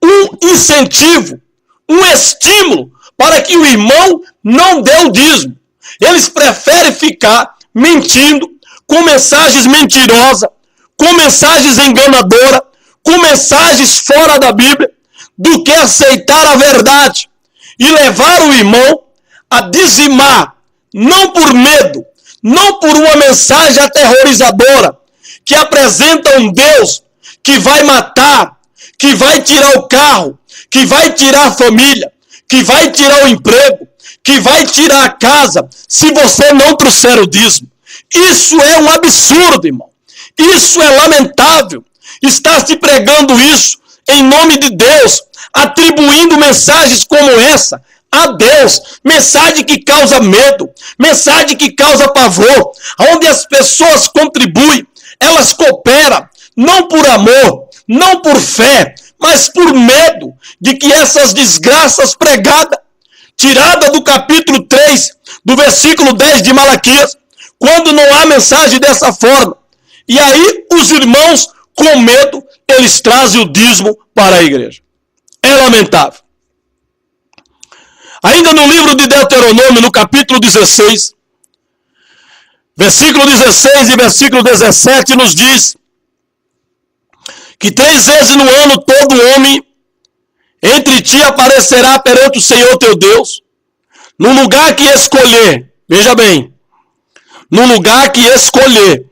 um incentivo, um estímulo para que o irmão não dê o dízimo. Eles preferem ficar mentindo, com mensagens mentirosas, com mensagens enganadoras, com mensagens fora da Bíblia, do que aceitar a verdade e levar o irmão a dizimar, não por medo, não por uma mensagem aterrorizadora, que apresenta um Deus que vai matar, que vai tirar o carro, que vai tirar a família, que vai tirar o emprego, que vai tirar a casa, se você não trouxer o dízimo. Isso é um absurdo, irmão. Isso é lamentável. Está se pregando isso em nome de Deus, atribuindo mensagens como essa a Deus, mensagem que causa medo, mensagem que causa pavor, onde as pessoas contribuem, elas cooperam, não por amor, não por fé, mas por medo de que essas desgraças pregadas, tirada do capítulo 3, do versículo 10 de Malaquias, quando não há mensagem dessa forma, e aí os irmãos, com medo, eles trazem o dízimo para a igreja. É lamentável. Ainda no livro de Deuteronômio, no capítulo 16, versículo 16 e versículo 17, nos diz que 3 vezes no ano todo homem entre ti aparecerá perante o Senhor teu Deus, no lugar que escolher, veja bem, no lugar que escolher,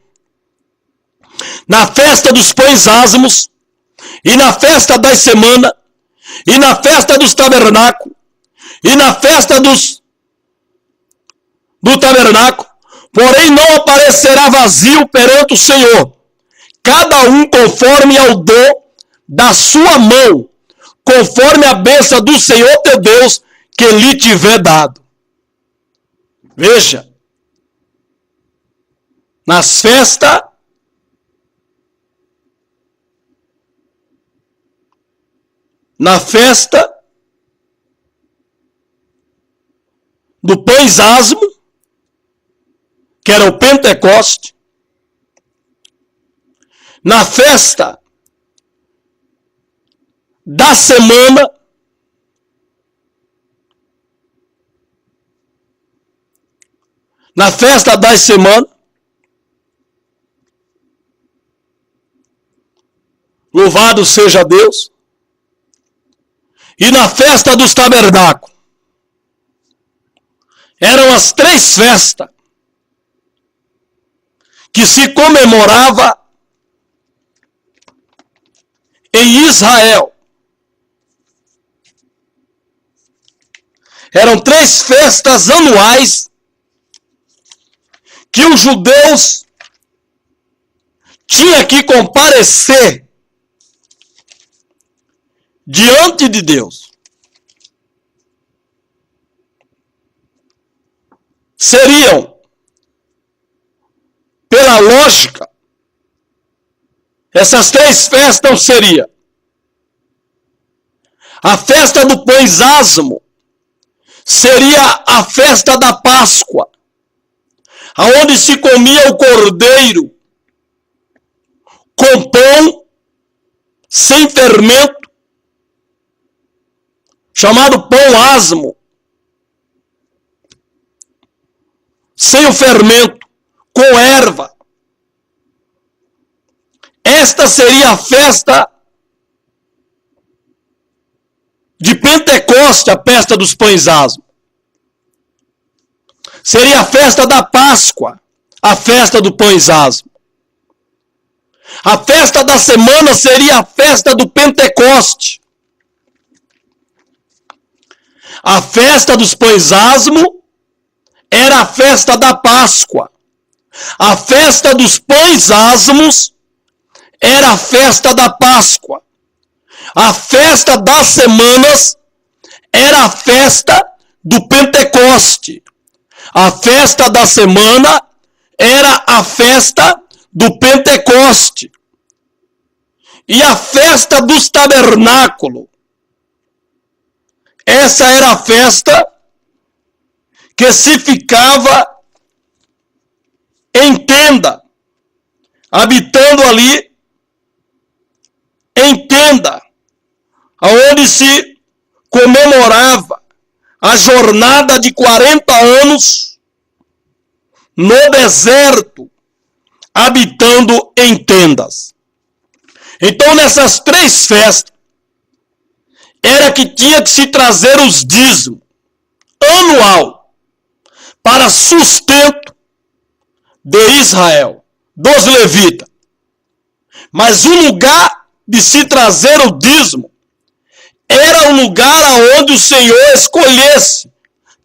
na festa dos pães ázimos, e na festa das semanas, e na festa dos tabernáculos, e na festa do tabernáculo, porém não aparecerá vazio perante o Senhor, cada um conforme ao dom da sua mão, conforme a bênção do Senhor teu Deus, que lhe tiver dado. Veja, nas festas, na festa do pães ázimo, que era o Pentecoste, na festa da semana, na festa das semanas, louvado seja Deus, e na festa dos tabernáculos. Eram as 3 festas que se comemorava em Israel. Eram 3 festas anuais que os judeus tinha que comparecer diante de Deus. Seriam, pela lógica, essas três festas seriam a festa do pães asmo, seria a festa da Páscoa, aonde se comia o cordeiro com pão sem fermento, chamado pão asmo, sem o fermento, com erva. Esta seria a festa de Pentecoste, a festa dos pães asmos. Seria a festa da Páscoa, a festa do pães asmos. A festa da semana seria a festa do Pentecoste. A festa dos pães asmos era a festa da Páscoa. A festa dos pães asmos era a festa da Páscoa. A festa das semanas era a festa do Pentecoste. A festa da semana era a festa do Pentecoste. E a festa dos tabernáculos, essa era a festa que se ficava em tenda, habitando ali em tenda, aonde se comemorava a jornada de 40 anos no deserto, habitando em tendas. Então, nessas três festas, era que tinha que se trazer os dízimos anual para sustento de Israel, dos levitas. Mas o lugar de se trazer o dízimo era o lugar onde o Senhor escolhesse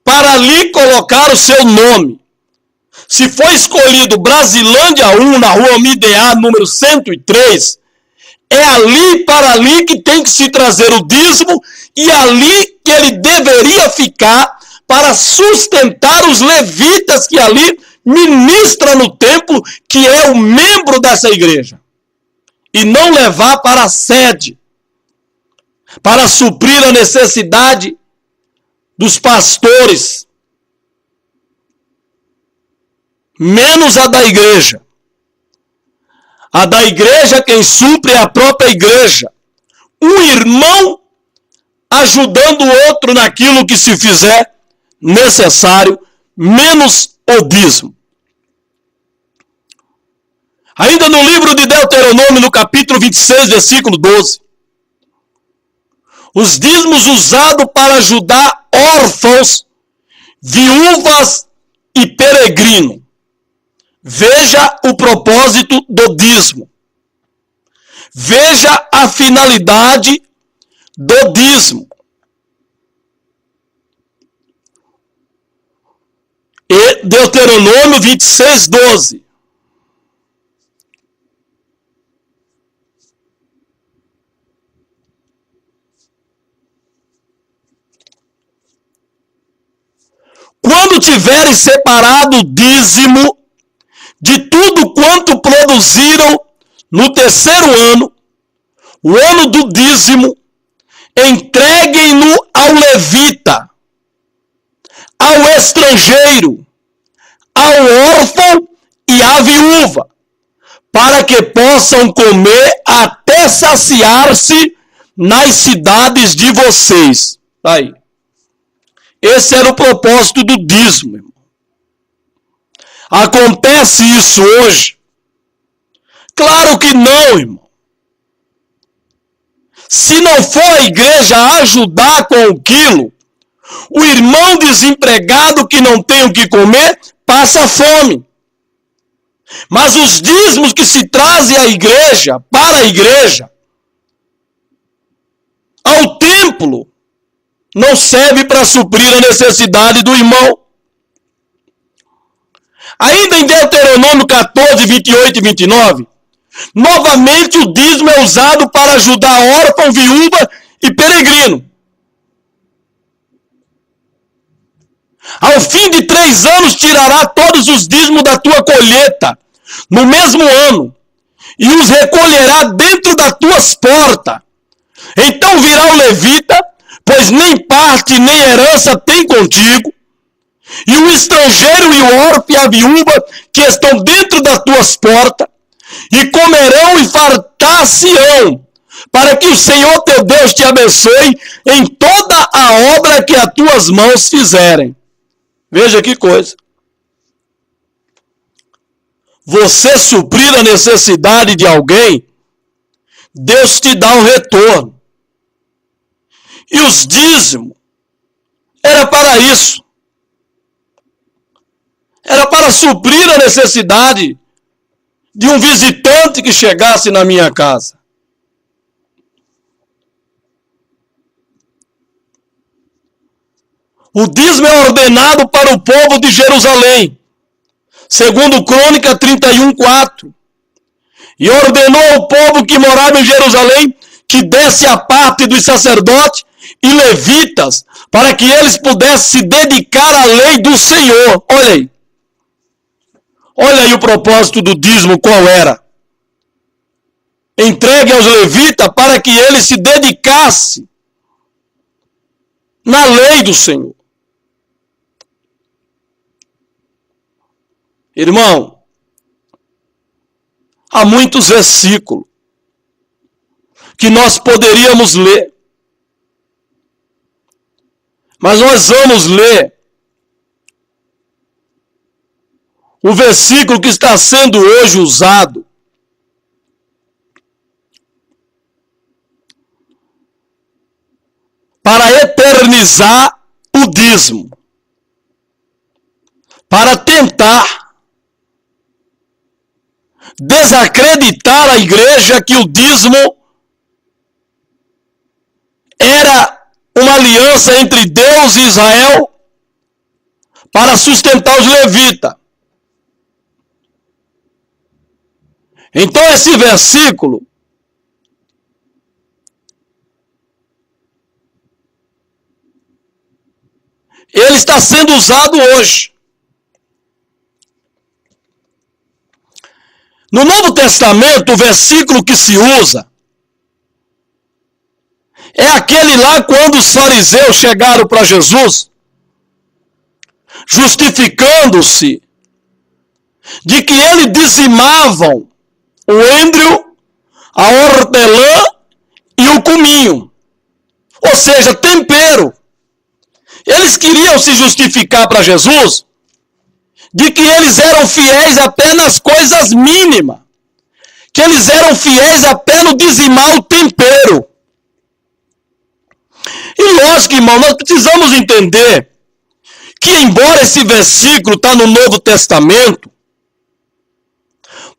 para ali colocar o seu nome. Se foi escolhido Brasilândia 1, na rua Mideá, número 103, é ali para ali que tem que se trazer o dízimo e ali que ele deveria ficar para sustentar os levitas que ali ministram no templo, que é o membro dessa igreja. E não levar para a sede, para suprir a necessidade dos pastores, menos a da igreja. A da igreja, quem supre é a própria igreja. Um irmão ajudando o outro naquilo que se fizer necessário, menos o dízimo. Ainda no livro de Deuteronômio, no capítulo 26, versículo 12. Os dízimos usados para ajudar órfãos, viúvas e peregrinos. Veja o propósito do dízimo. Veja a finalidade do dízimo. E Deuteronômio 26, 12. Quando tiveres separado o dízimo de tudo quanto produziram no terceiro ano, o ano do dízimo, entreguem-no ao levita, ao estrangeiro, ao órfão e à viúva, para que possam comer até saciar-se nas cidades de vocês. Aí. Esse era o propósito do dízimo, irmão. Acontece isso hoje? Claro que não, irmão. Se não for a igreja ajudar com o quilo, o irmão desempregado que não tem o que comer, passa fome. Mas os dízimos que se trazem à igreja, para a igreja, ao templo, não serve para suprir a necessidade do irmão. Ainda em Deuteronômio 14, 28 e 29, Novamente o dízimo é usado para ajudar órfão, viúva e peregrino. Ao fim de 3 anos tirará todos os dízimos da tua colheita, no mesmo ano, e os recolherá dentro das tuas portas. Então virá o levita, pois nem parte nem herança tem contigo, e o estrangeiro e o órfão e a viúva que estão dentro das tuas portas, e comerão e fartar-se-ão, para que o Senhor teu Deus te abençoe em toda a obra que as tuas mãos fizerem. Veja que coisa. Você suprir a necessidade de alguém, Deus te dá um retorno. E os dízimos era para isso. Era para suprir a necessidade de um visitante que chegasse na minha casa. O dízimo é ordenado para o povo de Jerusalém, segundo Crônica 31:4. E ordenou ao povo que morava em Jerusalém que desse a parte dos sacerdotes e levitas, para que eles pudessem se dedicar à lei do Senhor. Olha aí. Olha aí o propósito do dízimo, qual era? Entregue aos levitas para que eles se dedicassem na lei do Senhor. Irmão, há muitos versículos que nós poderíamos ler, mas nós vamos ler o versículo que está sendo hoje usado para eternizar o dízimo, para tentar desacreditar a igreja que o dízimo era uma aliança entre Deus e Israel para sustentar os levitas. Então esse versículo ele está sendo usado hoje. No Novo Testamento, o versículo que se usa é aquele lá quando os fariseus chegaram para Jesus, justificando-se de que eles dizimavam o êndrao, a hortelã e o cominho, ou seja, tempero. Eles queriam se justificar para Jesus de que eles eram fiéis apenas nas coisas mínimas, que eles eram fiéis apenas no dizimar o tempero. E lógico, irmão, nós precisamos entender que embora esse versículo está no Novo Testamento,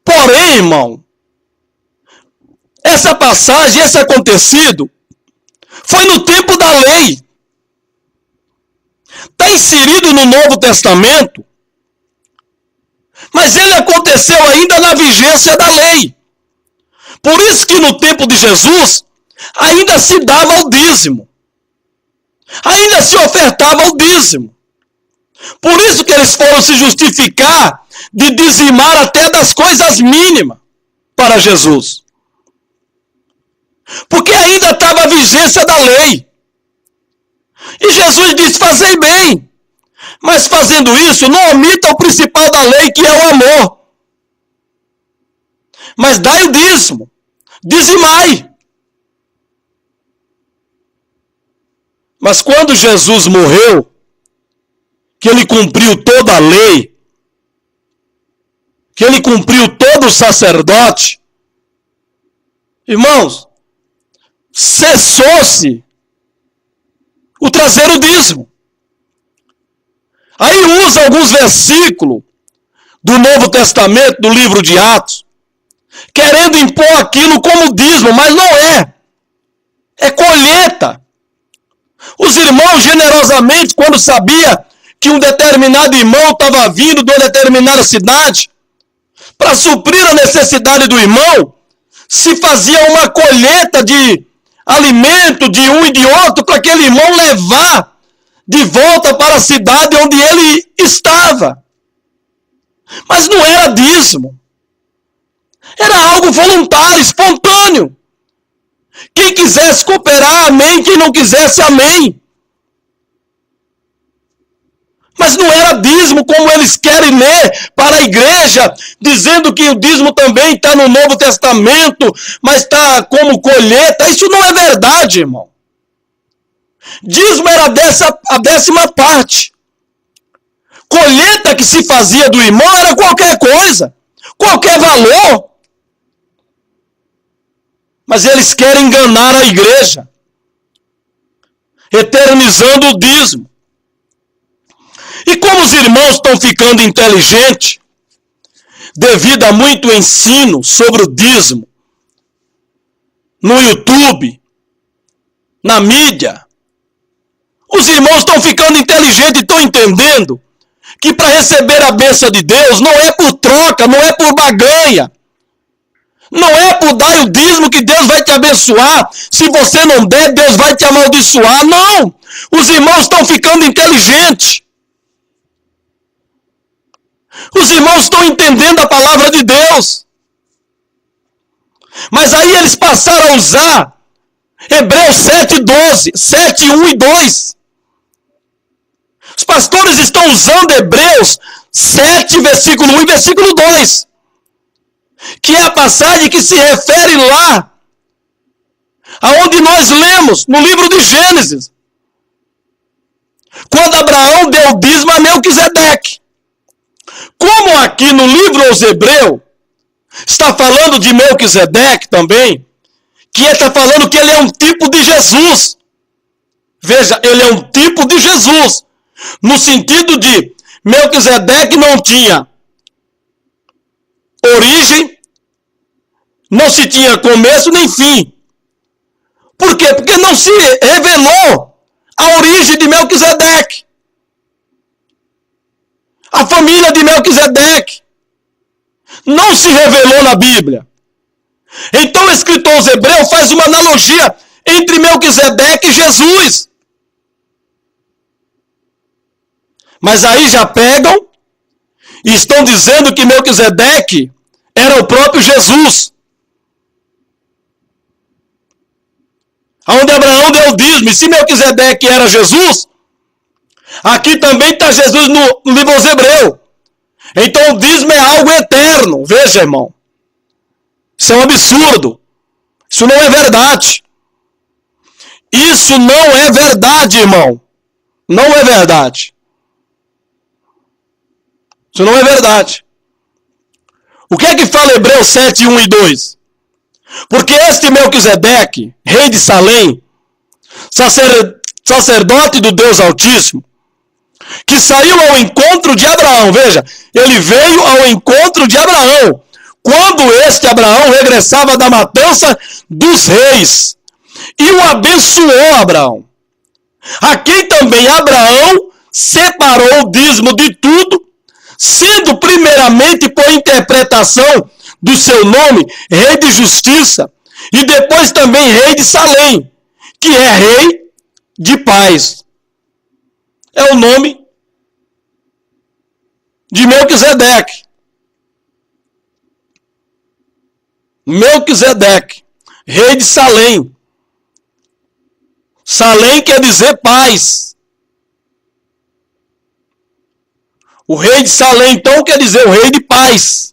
porém, irmão, essa passagem, esse acontecido, foi no tempo da lei. Está inserido no Novo Testamento, mas ele aconteceu ainda na vigência da lei. Por isso que no tempo de Jesus, ainda se dava o dízimo. Ainda se ofertava o dízimo. Por isso que eles foram se justificar de dizimar até das coisas mínimas para Jesus. Porque ainda estava a vigência da lei. E Jesus disse, fazei bem. Mas fazendo isso, não omita o principal da lei, que é o amor. Mas dai o dízimo. Dizimai. Mas quando Jesus morreu, que ele cumpriu toda a lei, que ele cumpriu todo o sacerdote, irmãos, cessou-se o trazer o dízimo. Aí usa alguns versículos do Novo Testamento, do livro de Atos, querendo impor aquilo como dízimo, mas não é. É colheita. Os irmãos, generosamente, quando sabia que um determinado irmão estava vindo de uma determinada cidade, para suprir a necessidade do irmão, se fazia uma colheita de alimento de um e de outro para aquele irmão levar de volta para a cidade onde ele estava. Mas não era dízimo. Era algo voluntário, espontâneo. Quem quisesse cooperar, amém. Quem não quisesse, amém. Mas não era dízimo como eles querem ler para a igreja, dizendo que o dízimo também está no Novo Testamento, mas está como colheita. Isso não é verdade, irmão. Dízimo era a 10ª parte. Colheita que se fazia do irmão era qualquer coisa, qualquer valor. Mas eles querem enganar a igreja, eternizando o dízimo. E como os irmãos estão ficando inteligentes, devido a muito ensino sobre o dízimo, no YouTube, na mídia, os irmãos estão ficando inteligentes e estão entendendo que para receber a bênção de Deus não é por troca, não é por baganha. Não é por dar o dízimo que Deus vai te abençoar. Se você não der, Deus vai te amaldiçoar. Não! Os irmãos estão ficando inteligentes. Os irmãos estão entendendo a palavra de Deus. Mas aí eles passaram a usar Hebreus 7:12, 7, 1 e 2. Os pastores estão usando Hebreus 7, versículo 1 e versículo 2. Que é a passagem que se refere lá, aonde nós lemos, no livro de Gênesis. Quando Abraão deu o dízimo a Melquisedeque. Como aqui no livro aos Hebreus, está falando de Melquisedeque também, que está falando que ele é um tipo de Jesus. Veja, ele é um tipo de Jesus. No sentido de Melquisedeque não tinha origem, não se tinha começo nem fim. Por quê? Porque não se revelou a origem de Melquisedeque. A família de Melquisedeque não se revelou na Bíblia. Então o escritor aos Hebreus faz uma analogia entre Melquisedeque e Jesus. Mas aí já pegam e estão dizendo que Melquisedeque era o próprio Jesus. Onde Abraão deu o dízimo. E se Melquisedeque era Jesus, aqui também está Jesus no livro aos Hebreus. Então o dízimo é algo eterno. Veja, irmão. Isso é um absurdo. Isso não é verdade. Isso não é verdade, irmão. Não é verdade. Isso não é verdade. O que é que fala Hebreus 7, 1 e 2? Porque este Melquisedeque, rei de Salém, sacerdote do Deus Altíssimo, que saiu ao encontro de Abraão, veja, ele veio ao encontro de Abraão, quando este Abraão regressava da matança dos reis, e o abençoou Abraão, a quem também Abraão separou o dízimo de tudo, sendo primeiramente por interpretação do seu nome, rei de justiça, e depois também rei de Salém, que é rei de paz. É o nome de Melquisedeque. Melquisedeque, rei de Salém. Salém quer dizer paz. O rei de Salém, então, quer dizer o rei de paz.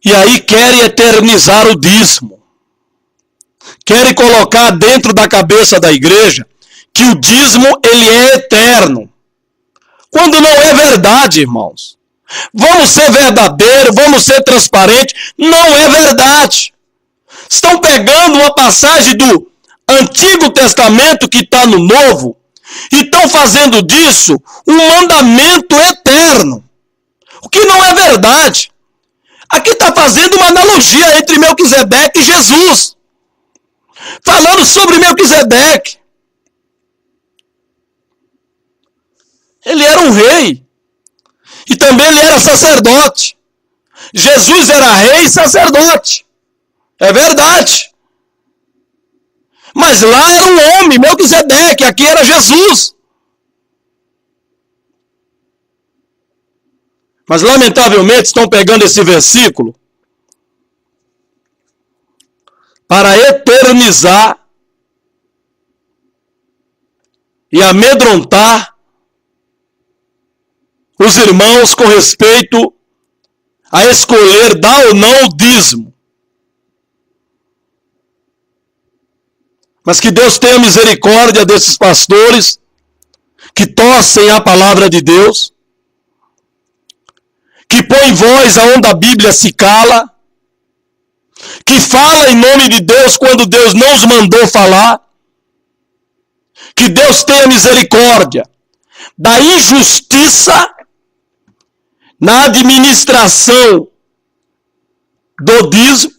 E aí querem eternizar o dízimo. Querem colocar dentro da cabeça da igreja que o dízimo ele é eterno. Quando não é verdade, irmãos. Vamos ser verdadeiros, vamos ser transparentes. Não é verdade. Estão pegando uma passagem do Antigo Testamento que está no Novo e estão fazendo disso um mandamento eterno. O que não é verdade. Aqui está fazendo uma analogia entre Melquisedeque e Jesus. Falando sobre Melquisedeque. Ele era um rei. E também ele era sacerdote. Jesus era rei e sacerdote. É verdade. Mas lá era um homem, Melquisedeque, aqui era Jesus. Mas lamentavelmente estão pegando esse versículo para eternizar e amedrontar os irmãos com respeito a escolher dar ou não o dízimo. Mas que Deus tenha misericórdia desses pastores que torcem a palavra de Deus, que põem voz aonde a Bíblia se cala, que fala em nome de Deus quando Deus não os mandou falar. Que Deus tenha misericórdia da injustiça na administração do dízimo,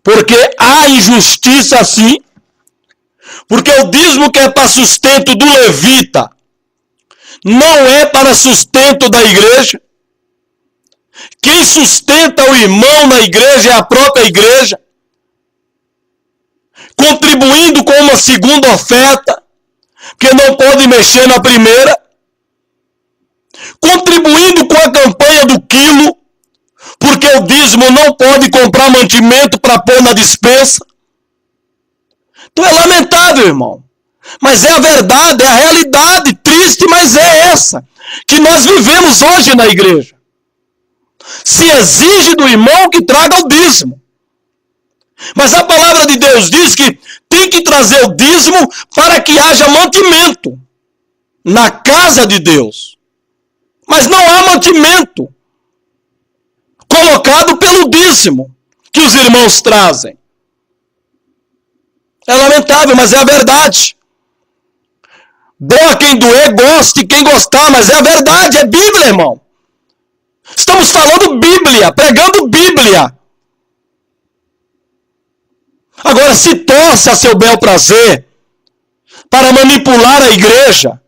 porque há injustiça sim, porque o dízimo que é para sustento do levita não é para sustento da igreja. Quem sustenta o irmão na igreja é a própria igreja, contribuindo com uma segunda oferta, porque não pode mexer na primeira, contribuindo com a campanha do quilo, porque o dízimo não pode comprar mantimento para pôr na despensa. Então é lamentável, irmão. Mas é a verdade, é a realidade triste, mas é essa que nós vivemos hoje na igreja. Se exige do irmão que traga o dízimo. Mas a palavra de Deus diz que tem que trazer o dízimo para que haja mantimento na casa de Deus. Mas não há mantimento colocado pelo dízimo que os irmãos trazem. É lamentável, mas é a verdade. Doa quem doer, goste quem gostar, mas é a verdade, é Bíblia, irmão. Estamos falando Bíblia, pregando Bíblia. Agora, se torce a seu bel prazer para manipular a igreja,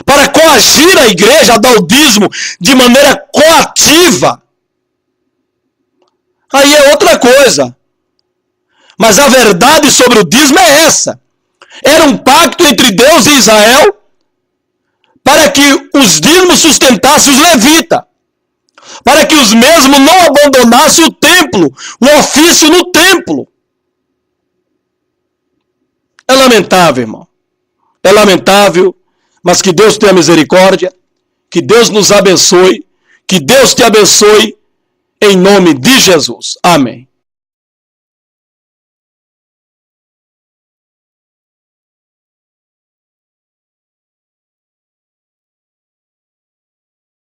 para coagir a igreja a dar o dízimo de maneira coativa, aí é outra coisa. Mas a verdade sobre o dízimo é essa. Era um pacto entre Deus e Israel para que os dízimos sustentassem os levitas, para que os mesmos não abandonassem o templo, o ofício no templo. É lamentável, irmão. É lamentável, mas que Deus tenha misericórdia, que Deus nos abençoe, que Deus te abençoe, em nome de Jesus. Amém.